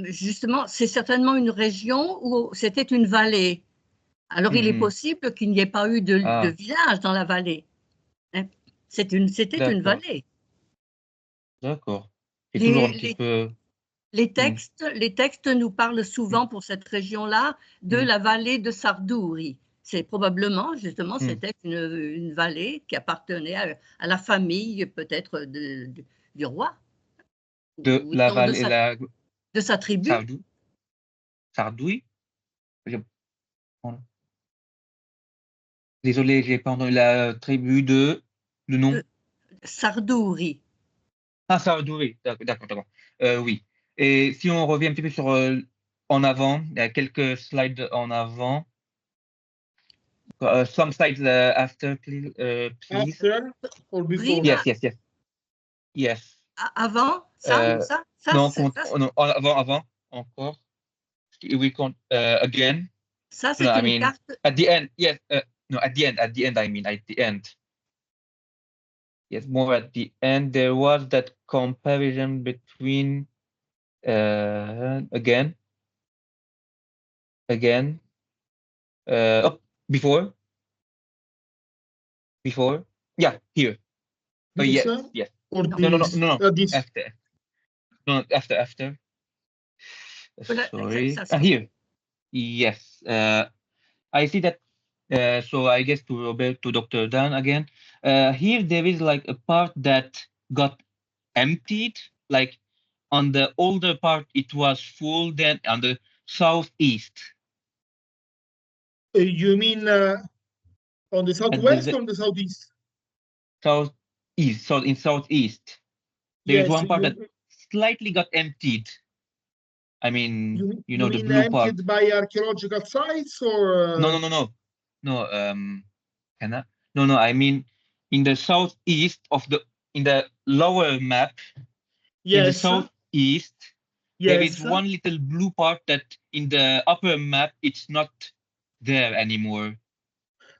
Speaker 3: Justement, c'est certainement une région où c'était une vallée. Alors, il est possible qu'il n'y ait pas eu de village dans la vallée. Hein? C'était une vallée.
Speaker 5: D'accord. C'est toujours un petit peu...
Speaker 3: Les textes nous parlent souvent pour cette région-là de la vallée de Sardouri. C'est probablement, justement, c'était une vallée qui appartenait à la famille, peut-être, du roi.
Speaker 5: De la vallée
Speaker 3: de sa tribu.
Speaker 5: Sardoui. Désolé, j'ai pas entendu la tribu de... Le nom
Speaker 3: Sardouri.
Speaker 5: Ah, Sardouri, d'accord. Oui. Et si on revient un petit peu sur en avant, il y a quelques slides en avant. Some slides after, please.
Speaker 2: After or before?
Speaker 5: Yes.
Speaker 3: Avant, ça,
Speaker 5: non, avant, encore. We can't, again.
Speaker 3: Ça, c'est une carte.
Speaker 5: At the end, yes. No, at the end, I mean, at the end. Yes, more at the end, there was that comparison between, again, before, yeah, here. Yes.
Speaker 2: Or
Speaker 5: no,
Speaker 2: this?
Speaker 5: After. No, after. Sorry. Here. Yes. I see that. So I guess to Roberto, Dr. Dan again. Here there is like a part that got emptied. Like on the older part, it was full. Then on the southeast.
Speaker 2: You mean on the southwest or on the southeast?
Speaker 5: Southeast. So in southeast, there is one part that slightly got emptied. I mean, you know, the blue part.
Speaker 2: Emptied by archaeological sites or?
Speaker 5: No. No, I mean, in the southeast in the lower map, in the southeast, there is one little blue part that in the upper map, it's not there anymore.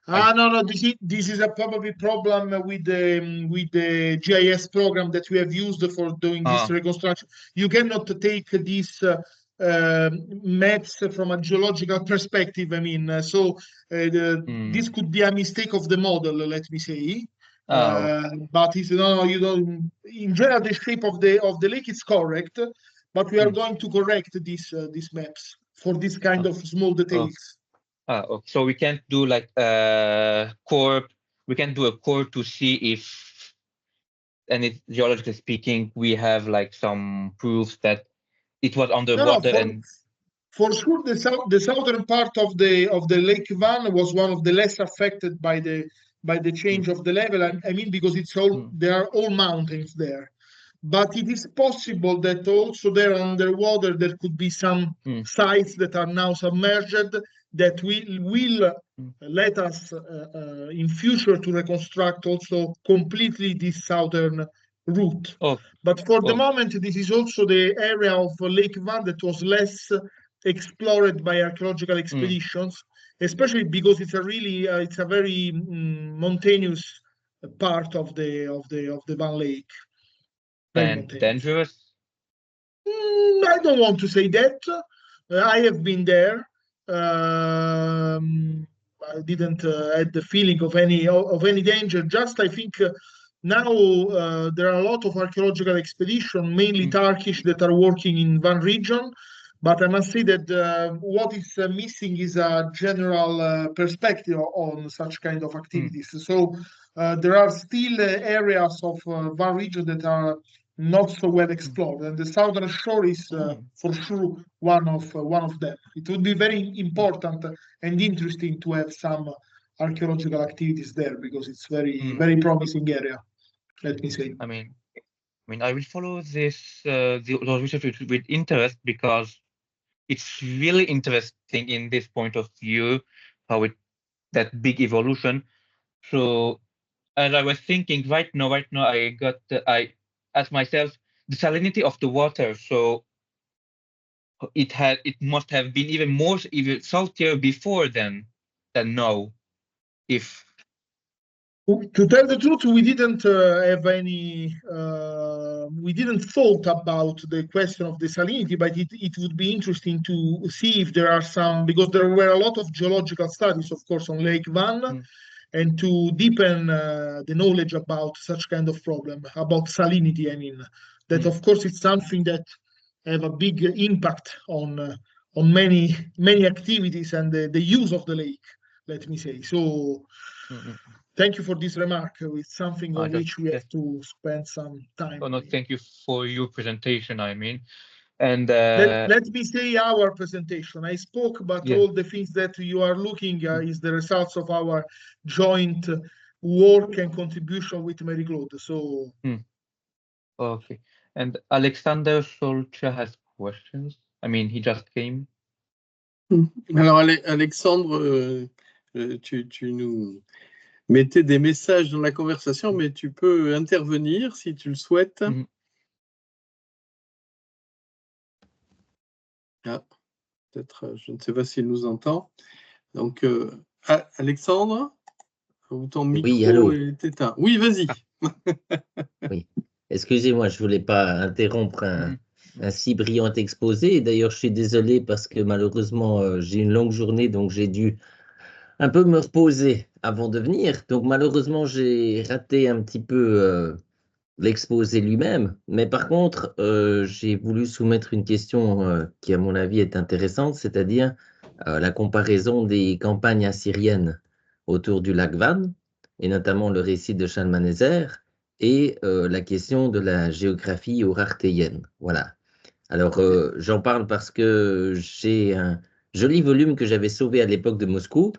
Speaker 2: No. This is a probably problem with the GIS program that we have used for doing this reconstruction. You cannot take these maps from a geological perspective. I mean, this could be a mistake of the model, let me say. But it's, no, you don't. In general, the shape of the lake is correct, but we are going to correct these maps for this kind of small details.
Speaker 5: Okay. So we can't do like core. We can do a core to see if, and it's geologically speaking, we have like some proofs that it was underwater.
Speaker 2: For sure, the southern part of the Lake Van was one of the less affected by the change of the level. I mean, because it's all there are all mountains there. but it is possible that also there underwater there could be some sites that are now submerged that will let us in future to reconstruct also completely this southern route. But for the moment, this is also the area of Lake Van that was less explored by archaeological expeditions, especially because it's a really it's a very mountainous part of the Van Lake.
Speaker 5: And dangerous?
Speaker 2: I don't want to say that. I have been there. I didn't had the feeling of any danger. Just I think now there are a lot of archaeological expeditions, mainly Turkish, that are working in Van region. But I must say that what is missing is a general perspective on such kind of activities. So there are still areas of Van region that are not so well explored, and the southern shore is for sure one of them. It would be very important and interesting to have some archaeological activities there because it's very promising area. Let me say.
Speaker 5: I mean, I will follow this those research with interest because it's really interesting in this point of view how that big evolution. So as I was thinking right now I asked myself the salinity of the water. So it must have been even saltier before than now. If
Speaker 2: to tell the truth, we didn't have any. We didn't thought about the question of the salinity, but it would be interesting to see if there are some, because there were a lot of geological studies, of course, on Lake Van, and to deepen the knowledge about such kind of problem, about salinity. I mean, that of course it's something that have a big impact on many activities and the use of the lake. Let me say so. Thank you for this remark. It's something on which we have to spend some time.
Speaker 5: Oh no, thank you for your presentation. I mean, and
Speaker 2: let me say our presentation. I spoke, but all the things that you are looking at is the results of our joint work and contribution with Marie-Claude. So,
Speaker 5: okay. And Alexander Solcha has questions. I mean, he just came.
Speaker 1: Alors, Alexandre, tu nous mettais des messages dans la conversation, mais tu peux intervenir si tu le souhaites. Ah, peut-être, je ne sais pas s'il nous entend. Donc, Alexandre, ton micro est éteint. Oui, vas-y.
Speaker 6: Oui, excusez-moi, je ne voulais pas interrompre un si brillant exposé. D'ailleurs, je suis désolé parce que malheureusement, j'ai une longue journée, donc j'ai dû un peu me reposer avant de venir. Donc malheureusement, j'ai raté un petit peu l'exposé lui-même. Mais par contre, j'ai voulu soumettre une question qui, à mon avis, est intéressante, c'est-à-dire la comparaison des campagnes assyriennes autour du lac Van, et notamment le récit de Shalmaneser, et la question de la géographie urartéienne. Voilà. Alors, j'en parle parce que j'ai un joli volume que j'avais sauvé à l'époque de Moscou,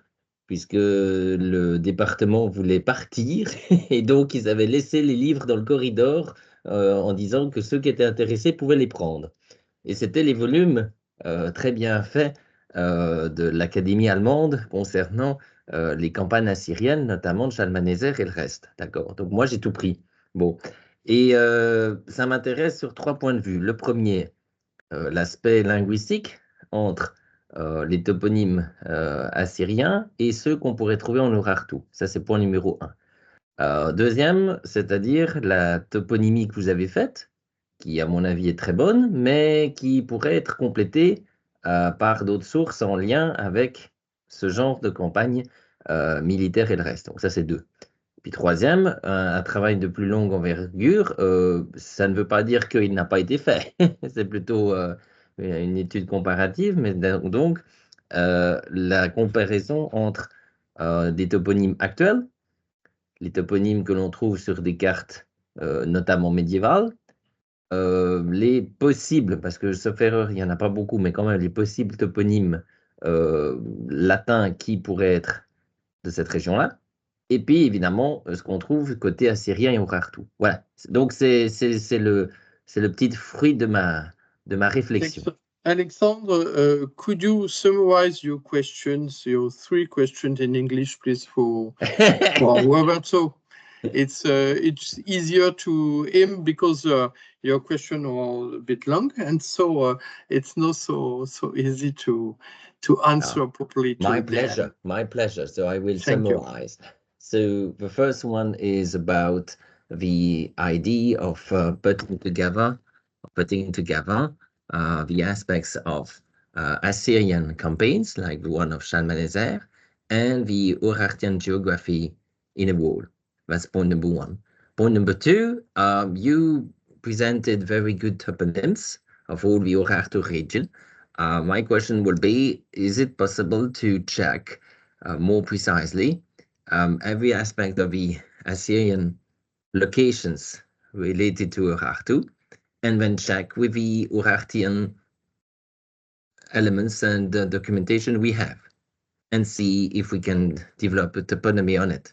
Speaker 6: puisque le département voulait partir, et donc ils avaient laissé les livres dans le corridor en disant que ceux qui étaient intéressés pouvaient les prendre. Et c'était les volumes très bien faits de l'Académie allemande concernant les campagnes assyriennes, notamment de Shalmaneser et le reste. D'accord. Donc moi, j'ai tout pris. Bon. Et ça m'intéresse sur 3 points de vue. Le premier, l'aspect linguistique entre les toponymes assyriens et ceux qu'on pourrait trouver en Urartu. Ça, c'est point numéro 1. Deuxième, c'est-à-dire la toponymie que vous avez faite, qui, à mon avis, est très bonne, mais qui pourrait être complétée par d'autres sources en lien avec ce genre de campagne militaire et le reste. Donc ça, c'est 2. Puis troisième, un travail de plus longue envergure, ça ne veut pas dire qu'il n'a pas été fait. C'est plutôt une étude comparative, mais donc la comparaison entre des toponymes actuels, les toponymes que l'on trouve sur des cartes, notamment médiévales, les possibles, parce que sauf erreur, il n'y en a pas beaucoup, mais quand même les possibles toponymes latins qui pourraient être de cette région-là, Et puis, évidemment, ce qu'on trouve côté assyrien et Urartu. Voilà. Donc, c'est le petit fruit de ma réflexion.
Speaker 1: Alexandre, could you summarize your questions, your 3 questions in English, please, for Roberto? It's easier to him because your questions are a bit long, and so it's not so easy to answer properly.
Speaker 6: My pleasure. My pleasure. So I will summarize. So the first one is about the idea of putting together the aspects of Assyrian campaigns, like the one of Shalmaneser, and the Urartian geography in a whole. That's point number 1. Point number 2, you presented very good toponyms of all the Urartu region. My question would be, is it possible to check more precisely every aspect of the Assyrian locations related to Urartu, and then check with the Urartian elements and the documentation we have, and see if we can develop a toponymy on it.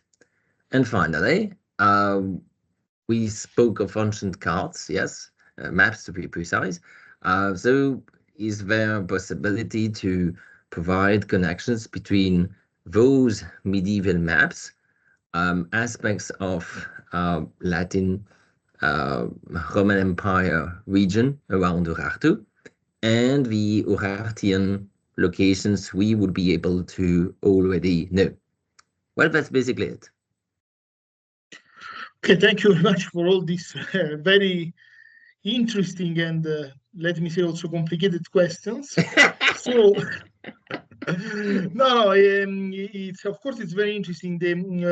Speaker 6: And finally, we spoke of ancient cards, yes, maps to be precise. So is there a possibility to provide connections between those medieval maps, aspects of Latin Roman Empire region around Urartu, and the Urartian locations we would be able to already know? Well, that's basically it.
Speaker 2: Okay, thank you very much for all these very interesting and let me say also complicated questions. So no, it's of course it's very interesting. We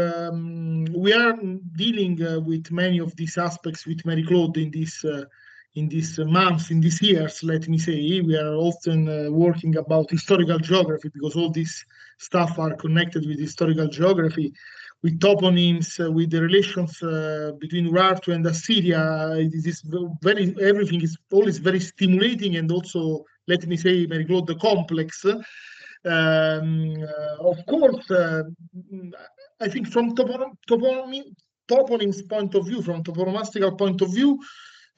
Speaker 2: are dealing with many of these aspects with Marie-Claude in these months, in these years. Let me say we are often working about historical geography because all this stuff are connected with historical geography, with toponyms, with the relations between Urartu and Assyria. It is everything is always very stimulating and also, let me say, Marie-Claude, complex. Of course, I think from toponyms point of view, from toponymastical point of view,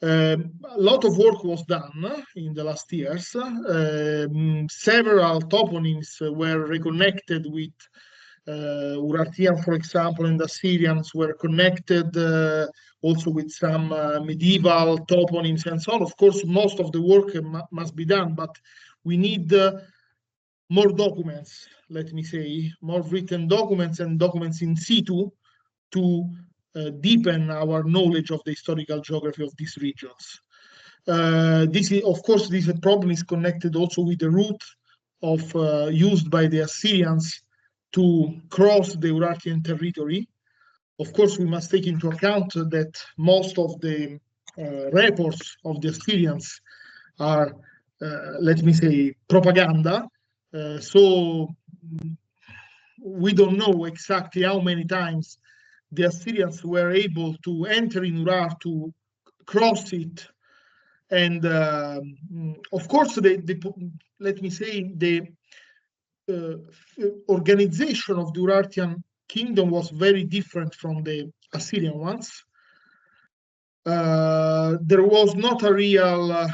Speaker 2: a lot of work was done in the last years. Several toponyms were reconnected with Urartian, for example, and Assyrians were connected also with some medieval toponyms and so on. Of course, most of the work must be done, but we need more documents, let me say, more written documents and documents in situ to deepen our knowledge of the historical geography of these regions. This is, of course, this problem is connected also with the route of used by the Assyrians to cross the Urartian territory. Of course, we must take into account that most of the reports of the Assyrians are, let me say, propaganda. So we don't know exactly how many times the Assyrians were able to enter in Urartu, to cross it. And of course, let me say, the organization of the Urartian kingdom was very different from the Assyrian ones. There was not a real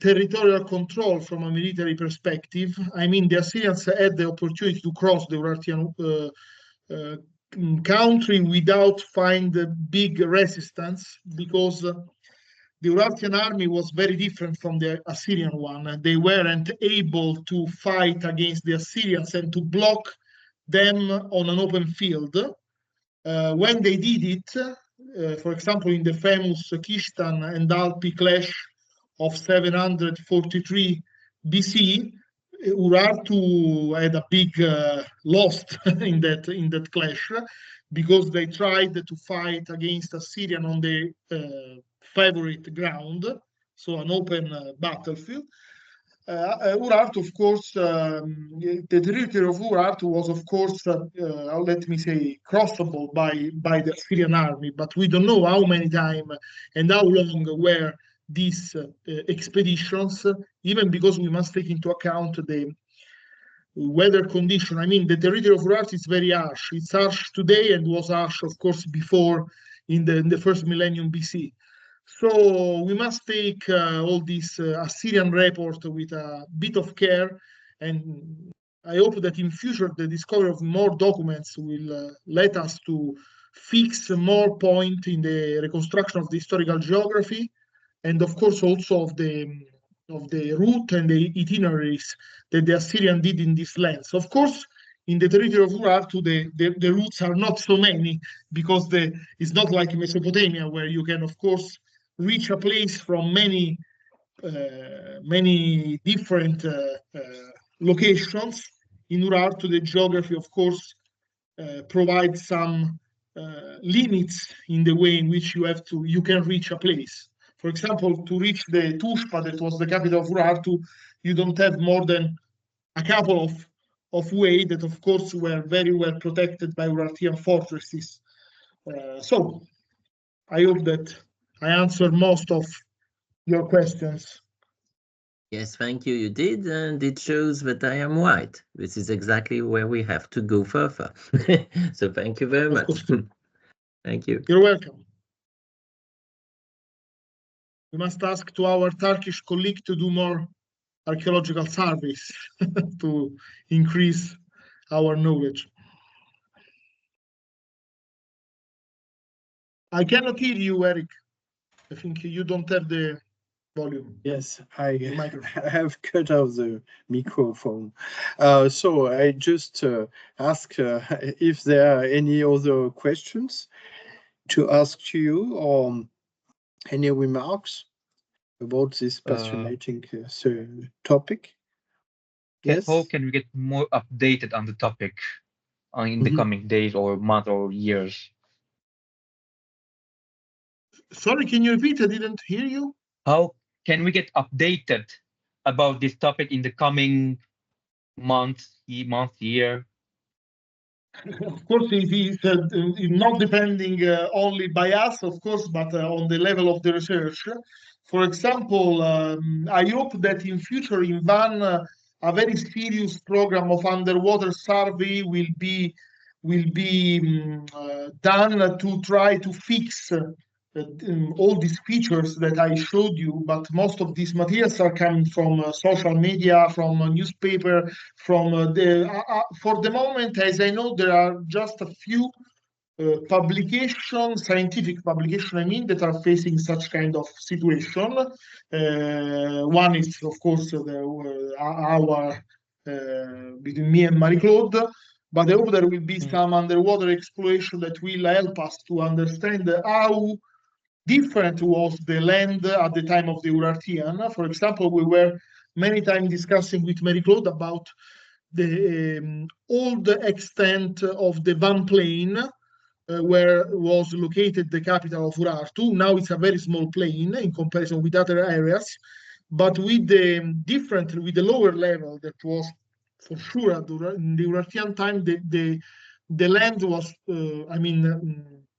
Speaker 2: territorial control from a military perspective. I mean, the Assyrians had the opportunity to cross the Urartian country without finding big resistance, because the Urartian army was very different from the Assyrian one. They weren't able to fight against the Assyrians and to block them on an open field. When they did it, for example, in the famous Kishtan and Alpi clash of 743 BC, Urartu had a big loss in that clash, because they tried to fight against Assyrian on the favorite ground, so an open battlefield. Urartu, of course, the territory of Urartu was, of course, let me say, crossable by the Assyrian army, but we don't know how many times and how long were these expeditions, even because we must take into account weather condition. I mean, the territory of Urartu is very harsh. It's harsh today and was harsh, of course, before in the first millennium BC. So we must take all this Assyrian report with a bit of care, and I hope that in future the discovery of more documents will let us to fix more point in the reconstruction of the historical geography, and of course also of the route and the itineraries that the Assyrian did in these lands. Of course, in the territory of Urartu, the routes are not so many, because it's not like Mesopotamia, where you can, of course, reach a place from many different locations. In Urartu, the geography, of course, provides some limits in the way in which you can reach a place. For example, to reach the Tushpa, that was the capital of Urartu, you don't have more than a couple of ways that, of course, were very well protected by Urartian fortresses. So I hope that I answered most of your questions.
Speaker 6: Yes, thank you. You did, and it shows that I am right. This is exactly where we have to go further. So thank you very much. Thank you.
Speaker 2: You're welcome. We must ask to our Turkish colleague to do more archaeological surveys to increase our knowledge. I cannot hear you, Eric. I think you don't have the volume.
Speaker 1: Yes, I have cut off the microphone. So I just ask if there are any other questions to ask to you, or any remarks about this fascinating topic. Yes.
Speaker 5: How can we get more updated on the topic in the coming days or months or years?
Speaker 2: Sorry, can you repeat? I didn't hear you.
Speaker 5: How can we get updated about this topic in the coming month, year?
Speaker 2: Of course, it is not depending only by us, of course, but on the level of the research. For example, I hope that in future in Van, a very serious program of underwater survey will be done to try to fix all these features that I showed you, but most of these materials are coming from social media, from a newspaper, from for the moment, as I know, there are just a few publications, scientific publications, I mean, that are facing such kind of situation. One is, of course, between me and Marie-Claude, but I hope there will be some underwater exploration that will help us to understand how different was the land at the time of the Urartian. For example, we were many times discussing with Marie-Claude about the old extent of the Van Plain, where was located the capital of Urartu. Now it's a very small plain in comparison with other areas, but with the lower level that was for sure in the Urartian time, the land was,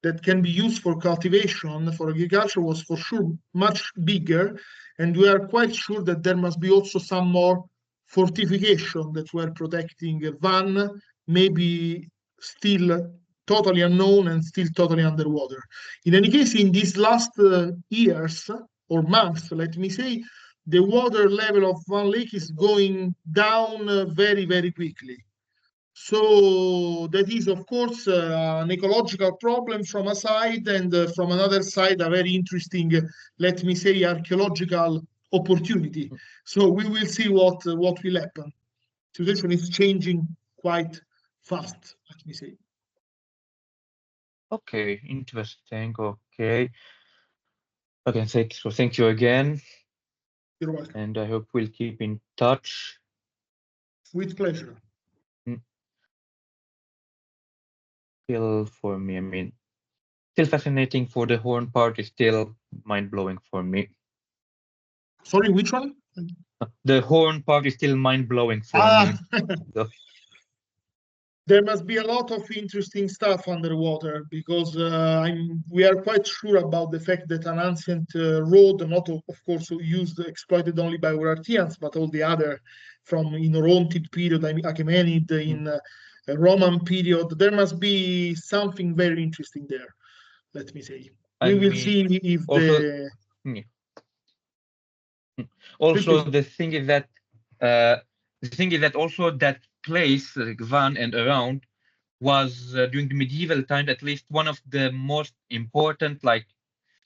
Speaker 2: that can be used for cultivation, for agriculture, was for sure much bigger, and we are quite sure that there must be also some more fortification that were protecting Van, maybe still totally unknown and still totally underwater. In any case, in these last years or months, let me say, the water level of Van Lake is going down very, very quickly. So that is, of course, an ecological problem from a side, and from another side, a very interesting, let me say, archaeological opportunity. So we will see what will happen. The situation is changing quite fast, let me say.
Speaker 5: Okay, interesting. Okay. Okay, so thank you again.
Speaker 2: You're welcome.
Speaker 5: And I hope we'll keep in touch.
Speaker 2: With pleasure.
Speaker 5: Still for me, still fascinating. For the horn part is still mind-blowing for me.
Speaker 2: Sorry, which one?
Speaker 5: The horn part is still mind-blowing for me. So.
Speaker 2: there must be a lot of interesting stuff underwater, because we are quite sure about the fact that an ancient road, not of course exploited only by Urartians, but all the other from in Orontid period, Achaemenid, in Roman period, there must be something very interesting there, let me say. We will see if
Speaker 5: also, also the thing is that also that place, like Van and around, was during the medieval time at least one of the most important like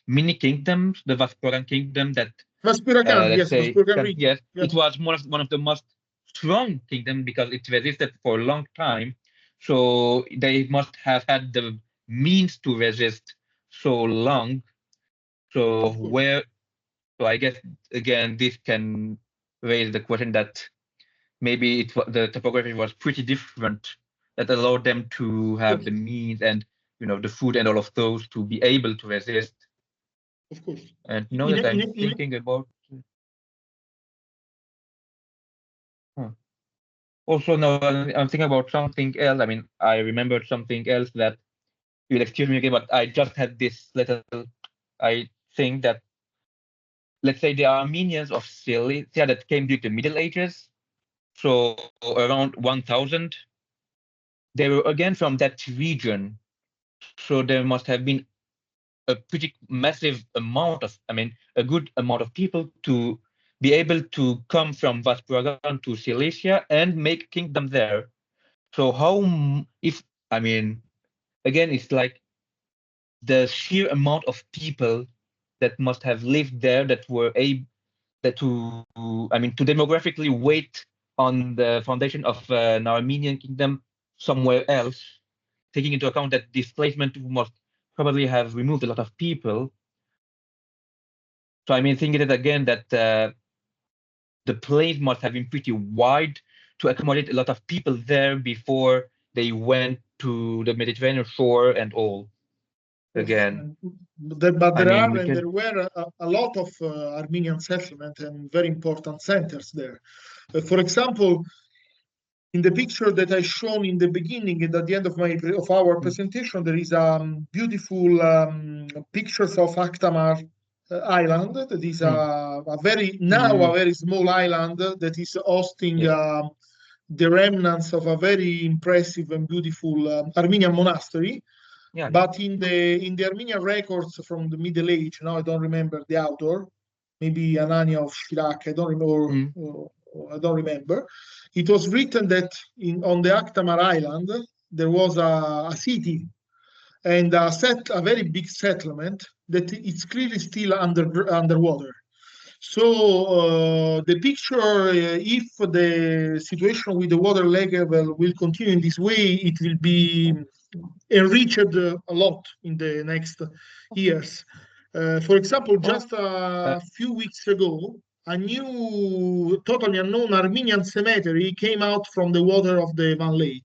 Speaker 5: mini kingdoms, the Vaspurakan kingdom that
Speaker 2: Vaspurakan, yes, Vaspurakan
Speaker 5: yes, it was one of the most strong kingdom because it resisted for a long time. So they must have had the means to resist so long. So so I guess again this can raise the question that maybe the topography was pretty different that allowed them to have the means and the food and all of those to be able to resist.
Speaker 2: Of course.
Speaker 5: And now that I'm thinking about also now I'm thinking about something else. I mean, I remembered something else that you'll excuse me again, but I just had this little. I think that let's say the Armenians of Cilicia that came during the Middle Ages, so around 1000, they were again from that region. So there must have been a pretty massive amount of, I mean, a good amount of people to be able to come from Vaspurakan to Cilicia and make kingdom there. So I mean, again, it's like the sheer amount of people that must have lived there that were able to demographically wait on the foundation of an Armenian kingdom somewhere else, taking into account that displacement must probably have removed a lot of people. So I mean, thinking that again, that the place must have been pretty wide to accommodate a lot of people there before they went to the Mediterranean shore and all. Again,
Speaker 2: there were a lot of Armenian settlement and very important centers there. For example, in the picture that I shown in the beginning and at the end of our presentation, there is beautiful pictures of Akhtamar Island. That is a very small island that is hosting the remnants of a very impressive and beautiful Armenian monastery. But in the Armenian records from the Middle Age, now I don't remember the author, maybe Anania of Shirak, I don't remember. It was written that on the Akhtamar Island there was a city and a very big settlement that it's clearly still underwater. So the picture, if the situation with the water level will continue in this way, it will be enriched a lot in the next years. For example, just a few weeks ago, a new, totally unknown Armenian cemetery came out from the water of the Van Lake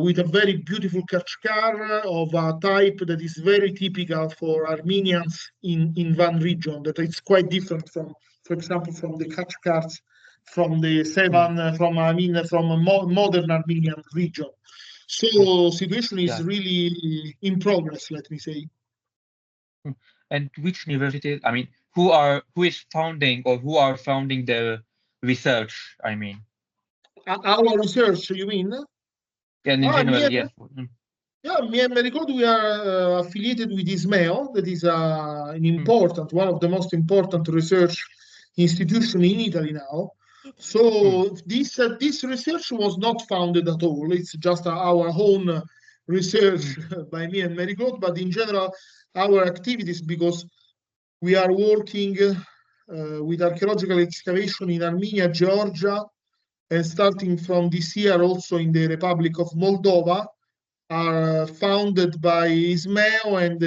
Speaker 2: with a very beautiful kachkar of a type that is very typical for Armenians in Van region, that it's quite different from, for example, from the kachkars from the Sevan, from a modern Armenian region. So situation is really in progress, let me say.
Speaker 5: And which universities, I mean, who is founding or who are founding the research, I mean?
Speaker 2: Our research, you mean?
Speaker 5: Yeah, in general, yes.
Speaker 2: Yeah, me and Marie-Claude, we are affiliated with ISMEO, that is an important, one of the most important research institutions in Italy now. So this research was not founded at all. It's just our own research by me and Marie-Claude, but in general, our activities, because we are working with archaeological excavation in Armenia, Georgia, and starting from this year also in the Republic of Moldova, are founded by ISMEO and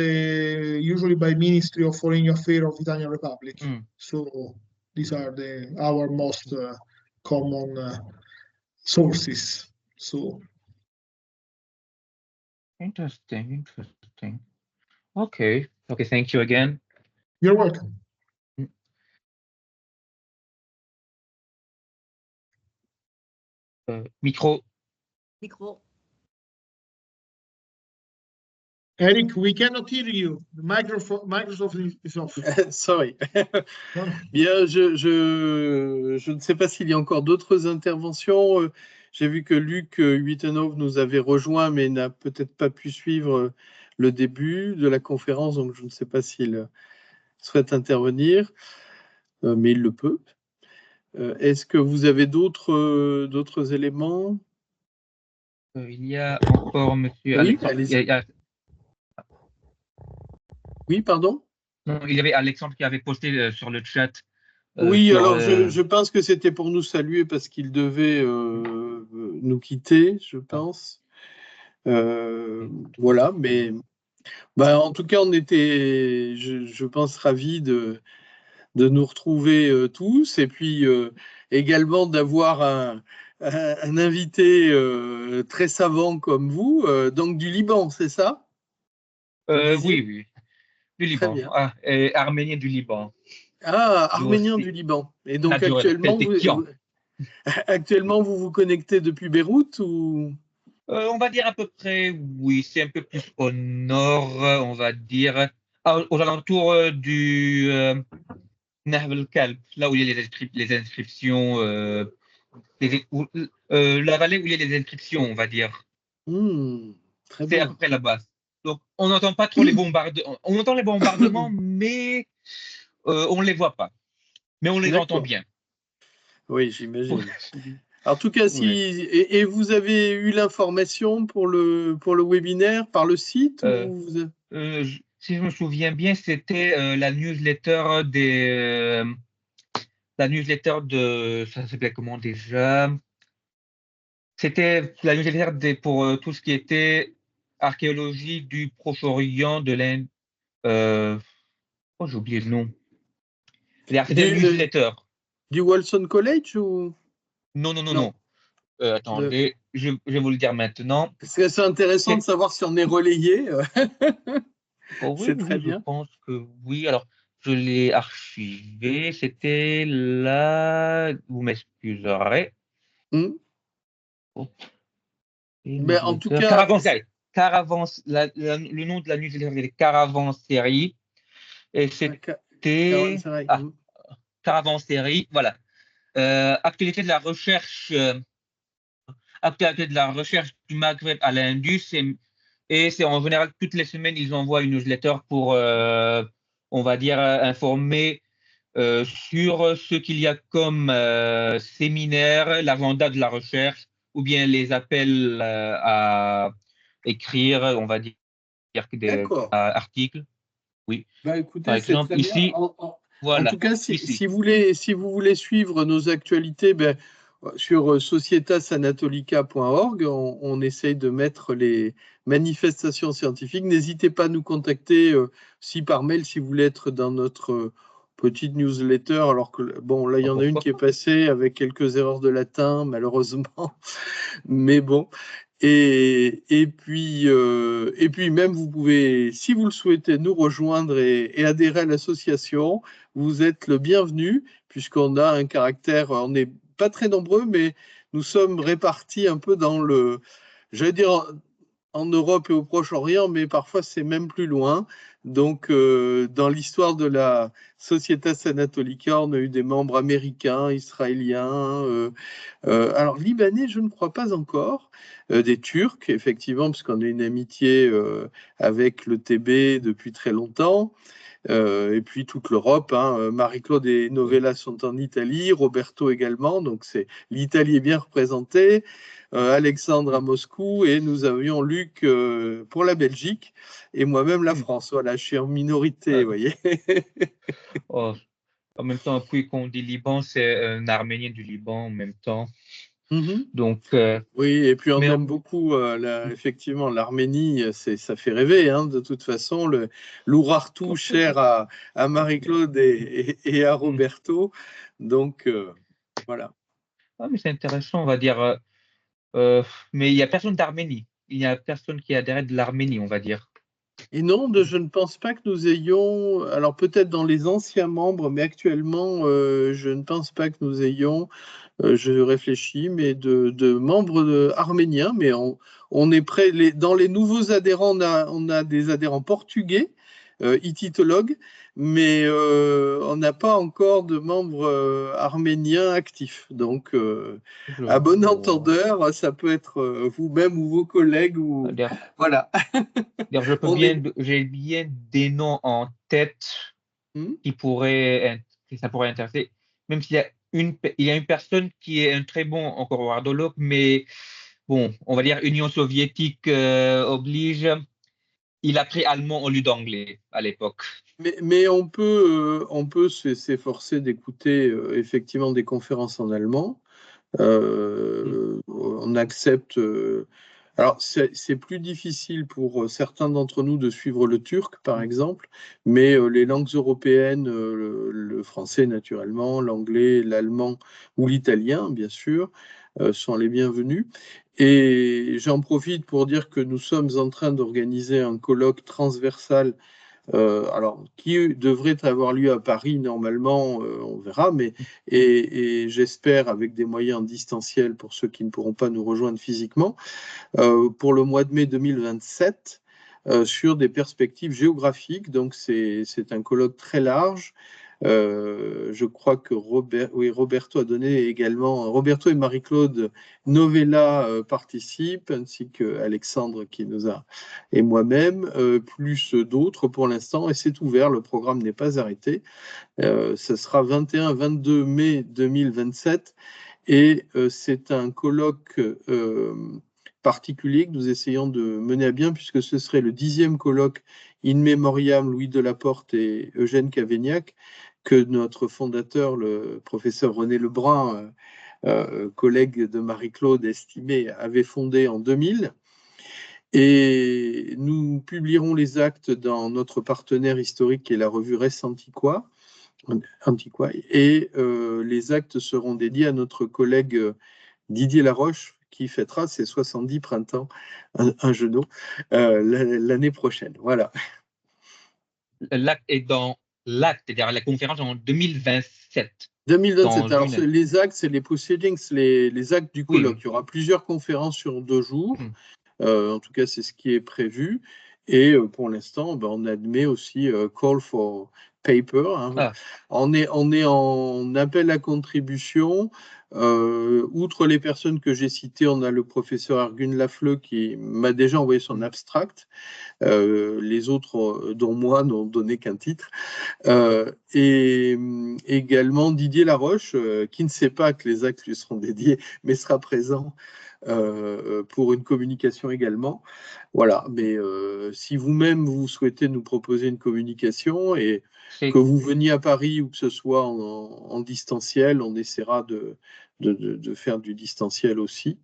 Speaker 2: usually by Ministry of Foreign Affairs of Italian Republic. So these are our most common sources. So
Speaker 5: interesting. Okay, thank you again.
Speaker 2: You're welcome.
Speaker 5: Micro.
Speaker 2: Eric, we cannot hear you. The Microsoft is off.
Speaker 1: Sorry.
Speaker 2: No, no.
Speaker 1: Bien, je ne sais pas s'il y a encore d'autres interventions. J'ai vu que Luc Huitenhoff nous avait rejoint, mais n'a peut-être pas pu suivre le début de la conférence, donc je ne sais pas s'il souhaite intervenir, mais il le peut. Est-ce que vous avez d'autres éléments?
Speaker 5: Il y a encore monsieur
Speaker 1: Oui,
Speaker 5: Alexandre.
Speaker 1: allez-y. Oui, pardon?
Speaker 5: Non, il y avait Alexandre qui avait posté sur le chat.
Speaker 1: Oui,
Speaker 5: sur,
Speaker 1: alors je pense que c'était pour nous saluer parce qu'il devait nous quitter, je pense. Voilà, mais bah, en tout cas, on était, je pense, ravis de nous retrouver tous et puis également d'avoir un invité très savant comme vous, donc du Liban, c'est ça? Vous disiez?
Speaker 5: oui, oui, du
Speaker 1: Très
Speaker 5: Liban.
Speaker 1: bien.
Speaker 5: Ah, et arménien du Liban.
Speaker 1: Ah,
Speaker 5: Lui
Speaker 1: arménien
Speaker 5: aussi.
Speaker 1: du Liban. Et donc
Speaker 5: Naturel,
Speaker 1: actuellement, vous connectez depuis Beyrouth ou?
Speaker 5: On va dire à peu près, oui, c'est un peu plus au nord, on va dire, aux alentours du Nahr el-Kalb, là où il y a les inscriptions, la vallée où il y a les inscriptions, on va dire.
Speaker 1: Très
Speaker 5: C'est à peu
Speaker 1: bien.
Speaker 5: près là-bas. Donc, on n'entend pas trop les bombardements. On entend les bombardements, mais on ne les voit pas. Mais on les entend bien.
Speaker 1: Oui, j'imagine. En tout cas,
Speaker 5: Oui.
Speaker 1: et vous avez eu l'information pour le webinaire par le site ou
Speaker 5: Si je me souviens bien, c'était la newsletter ça s'appelait comment déjà? C'était la newsletter pour tout ce qui était archéologie du Proche-Orient, de l'Inde. Oh, j'ai oublié le nom. C'était une newsletter.
Speaker 1: du Wolfson College ou?
Speaker 5: Non, non, non,
Speaker 1: Non.
Speaker 5: non. Attendez, je vais vous le dire maintenant.
Speaker 1: C'est intéressant de savoir si on est relayé.
Speaker 5: Oh, oui,
Speaker 1: C'est très
Speaker 5: je
Speaker 1: bien.
Speaker 5: pense que oui. Alors, je l'ai archivé. C'était là. Vous m'excuserez. Oh.
Speaker 1: Mais en tout cas,
Speaker 5: Caravansérie. Le nom de la newsletter est Caravansérie. Et c'était Caravansérie. Voilà. Actualité de la recherche. Actualité de la recherche du Maghreb à l'Indus. Et c'est en général toutes les semaines, ils envoient une newsletter pour, on va dire, informer sur ce qu'il y a comme séminaire, l'agenda de la recherche, ou bien les appels à écrire, on va dire, des articles. Oui.
Speaker 1: Bah, écoutez,
Speaker 5: Par exemple,
Speaker 1: très
Speaker 5: ici,
Speaker 1: bien.
Speaker 5: voilà.
Speaker 1: En tout cas,
Speaker 5: ici.
Speaker 1: si vous voulez suivre nos actualités, ben, sur societasanatolica.org, on essaye de mettre les manifestations scientifiques. N'hésitez pas à nous contacter si par mail, si vous voulez être dans notre petite newsletter. Alors que, bon, là, il y en a une qui est passée avec quelques erreurs de latin, malheureusement. Mais bon. Et puis même, vous pouvez, si vous le souhaitez, nous rejoindre et adhérer à l'association. Vous êtes le bienvenu, puisqu'on a un caractère, on n'est pas très nombreux, mais nous sommes répartis un peu dans j'allais dire en Europe et au Proche-Orient, mais parfois c'est même plus loin. Donc, dans l'histoire de la Societatis Anatolica, on a eu des membres américains, israéliens, alors libanais, je ne crois pas encore, des Turcs, effectivement, parce qu'on a une amitié avec le TB depuis très longtemps. Et puis toute l'Europe, hein. Marie-Claude et Novella sont en Italie, Roberto également, donc l'Italie est bien représentée, Alexandre à Moscou, et nous avions Luc pour la Belgique, et moi-même la France. Voilà, je suis en minorité, vous voyez.
Speaker 5: Oh, en même temps, puis qu'on dit Liban, c'est un Arménien du Liban en même temps. Donc,
Speaker 1: oui, et puis on aime beaucoup, effectivement, l'Arménie, ça fait rêver, hein, de toute façon, l'Urartu cher à Marie-Claude et à Roberto. Donc, voilà.
Speaker 5: Ah, mais c'est intéressant, on va dire. Mais il n'y a personne d'Arménie. Il n'y a personne qui adhère de l'Arménie, on va dire.
Speaker 1: Et non, je ne pense pas que nous ayons, alors peut-être dans les anciens membres, mais actuellement, je ne pense pas que nous ayons, je réfléchis, mais de membres arméniens, mais on est prêt. Dans les nouveaux adhérents, on a des adhérents portugais, hittitologues, mais on n'a pas encore de membres arméniens actifs. Donc, à bon entendeur, ça peut être vous-même ou vos collègues. Ou... Voilà.
Speaker 5: J'ai bien des noms en tête qui ça pourrait intéresser, même s'il y a il y a une personne qui est un très bon encore wardologue, mais bon, on va dire Union soviétique oblige. Il a pris allemand au lieu d'anglais à l'époque.
Speaker 1: Mais on peut s'efforcer d'écouter effectivement des conférences en allemand. On accepte. Alors, c'est plus difficile pour certains d'entre nous de suivre le turc, par exemple, mais les langues européennes, le français naturellement, l'anglais, l'allemand ou l'italien, bien sûr, sont les bienvenus. Et j'en profite pour dire que nous sommes en train d'organiser un colloque transversal alors, qui devrait avoir lieu à Paris normalement, on verra, mais et j'espère avec des moyens distanciels pour ceux qui ne pourront pas nous rejoindre physiquement, pour le mois de mai 2027, sur des perspectives géographiques. Donc, c'est un colloque très large. Je crois que Roberto a donné également, Roberto et Marie-Claude Novella participent, ainsi que Alexandre qui nous a, et moi-même, plus d'autres pour l'instant, et c'est ouvert, le programme n'est pas arrêté. Ce sera 21-22 mai 2027, et c'est un colloque particulier que nous essayons de mener à bien, puisque ce serait le 10e colloque In Memoriam Louis Delaporte et Eugène Cavaignac, que notre fondateur, le professeur René Lebrun, collègue de Marie-Claude estimé, avait fondé en 2000. Et nous publierons les actes dans notre partenaire historique qui est la revue Res Antiqua. Et les actes seront dédiés à notre collègue Didier Laroche, qui fêtera ses 70 printemps, un genou, l'année prochaine. Voilà.
Speaker 5: L'acte est dans l'acte, c'est-à-dire la conférence en 2027.
Speaker 1: 2027. Alors, les actes, c'est les proceedings, les actes du colloque.
Speaker 5: Oui.
Speaker 1: Il y aura plusieurs conférences sur 2 jours. En tout cas, c'est ce qui est prévu. Et pour l'instant, on admet aussi call for paper. Hein. On est en appel à contribution. Outre les personnes que j'ai citées, on a le professeur Argune Lafleu qui m'a déjà envoyé son abstract. Les autres, dont moi, n'ont donné qu'un titre. Et également Didier Laroche, qui ne sait pas que les actes lui seront dédiés, mais sera présent pour une communication également. Voilà, mais si vous-même vous souhaitez nous proposer une communication et que vous veniez à Paris ou que ce soit en distanciel, on essaiera de faire du distanciel aussi.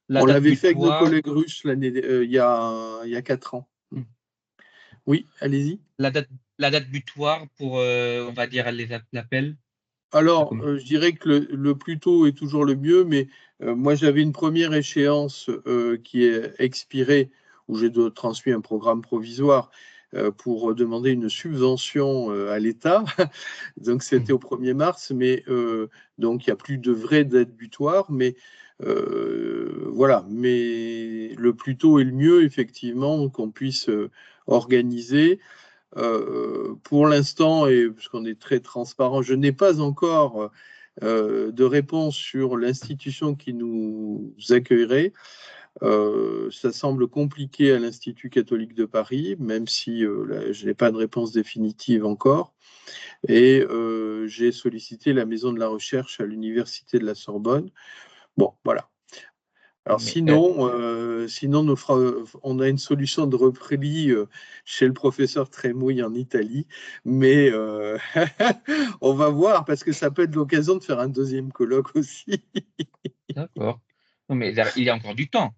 Speaker 1: On l'avait fait avec nos collègues russes il y a 4 ans. Oui, allez-y.
Speaker 5: La date butoir pour, on va dire, l'appel.
Speaker 1: Alors, je dirais que le plus tôt est toujours le mieux, mais moi, j'avais une première échéance qui est expirée, où j'ai transmis un programme provisoire pour demander une subvention à l'État. Donc, c'était au 1er mars, mais donc il n'y a plus de vraie date butoir, mais voilà. Mais le plus tôt est le mieux, effectivement, qu'on puisse organiser. Pour l'instant, et puisqu'on est très transparent, je n'ai pas encore de réponse sur l'institution qui nous accueillerait. Ça semble compliqué à l'Institut catholique de Paris, même si je n'ai pas de réponse définitive encore. Et j'ai sollicité la maison de la recherche à l'Université de la Sorbonne. Bon, voilà. Alors sinon, on a une solution de repli chez le professeur Trémouille en Italie, mais on va voir parce que ça peut être l'occasion de faire un 2e colloque aussi.
Speaker 5: D'accord. Non, mais il y a encore du temps.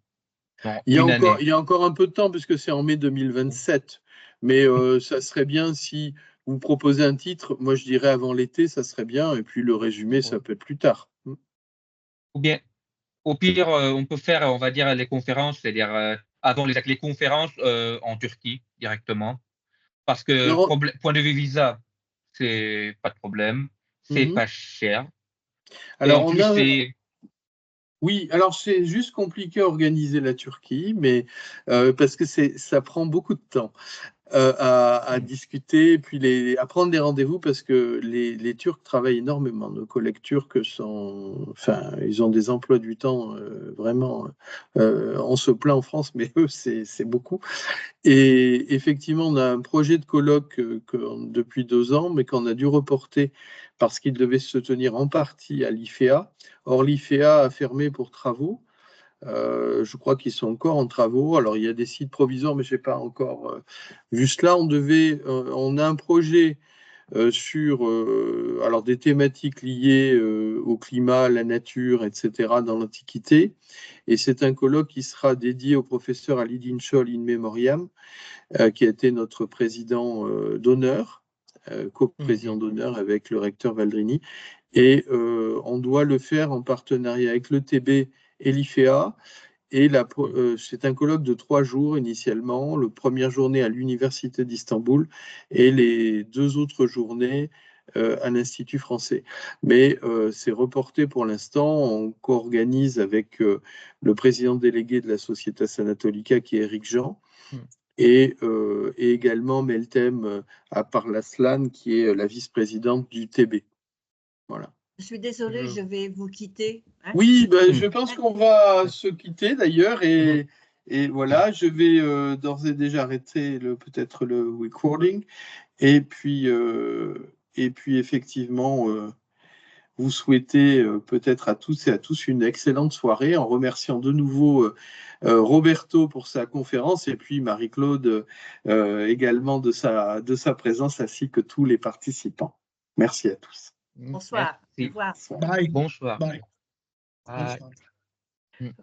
Speaker 1: Il y a encore un peu de temps puisque c'est en mai 2027, mais ça serait bien si vous proposez un titre, moi je dirais avant l'été, ça serait bien, et puis le résumé, ça peut être plus tard.
Speaker 5: Ou bien, au pire, on peut faire, on va dire, les conférences, c'est-à-dire avant les conférences en Turquie directement. Parce que point de vue visa, c'est pas de problème, c'est pas cher.
Speaker 1: Alors,
Speaker 5: et en plus,
Speaker 1: Oui, alors c'est juste compliqué à organiser la Turquie, mais parce que ça prend beaucoup de temps. À discuter, puis à prendre des rendez-vous parce que les Turcs travaillent énormément. Nos collègues turcs enfin, ils ont des emplois du temps vraiment. On se plaint en France, mais eux, c'est beaucoup. Et effectivement, on a un projet de colloque depuis 2 ans, mais qu'on a dû reporter parce qu'il devait se tenir en partie à l'IFEA. Or, l'IFEA a fermé pour travaux. Je crois qu'ils sont encore en travaux. Alors, il y a des sites provisoires, mais je n'ai pas encore vu cela. On a un projet sur alors des thématiques liées au climat, à la nature, etc., dans l'Antiquité. Et c'est un colloque qui sera dédié au professeur Ali Dinçol in memoriam, qui a été notre président d'honneur, co-président d'honneur avec le recteur Valdrini. Et on doit le faire en partenariat avec l'ETB et l'IFEA. Et c'est un colloque de 3 jours initialement, la première journée à l'Université d'Istanbul et les 2 autres journées à l'Institut français. Mais c'est reporté pour l'instant, on co-organise avec le président délégué de la Societatis Anatolicae qui est Éric Jean, et également Meltem Aparlaslan qui est la vice-présidente du TB. Voilà.
Speaker 3: Je suis désolée, je vais vous quitter. Hein.
Speaker 1: Oui, ben, je pense qu'on va se quitter d'ailleurs et voilà, je vais d'ores et déjà arrêter peut-être le recording et puis effectivement vous souhaiter peut-être à tous et à tous une excellente soirée en remerciant de nouveau Roberto pour sa conférence et puis Marie-Claude également de sa présence ainsi que tous les participants. Merci à tous.
Speaker 3: Bonsoir. Au revoir.
Speaker 2: Bye.
Speaker 5: Bonsoir.
Speaker 2: Bye.
Speaker 5: Bye.
Speaker 2: Bonsoir.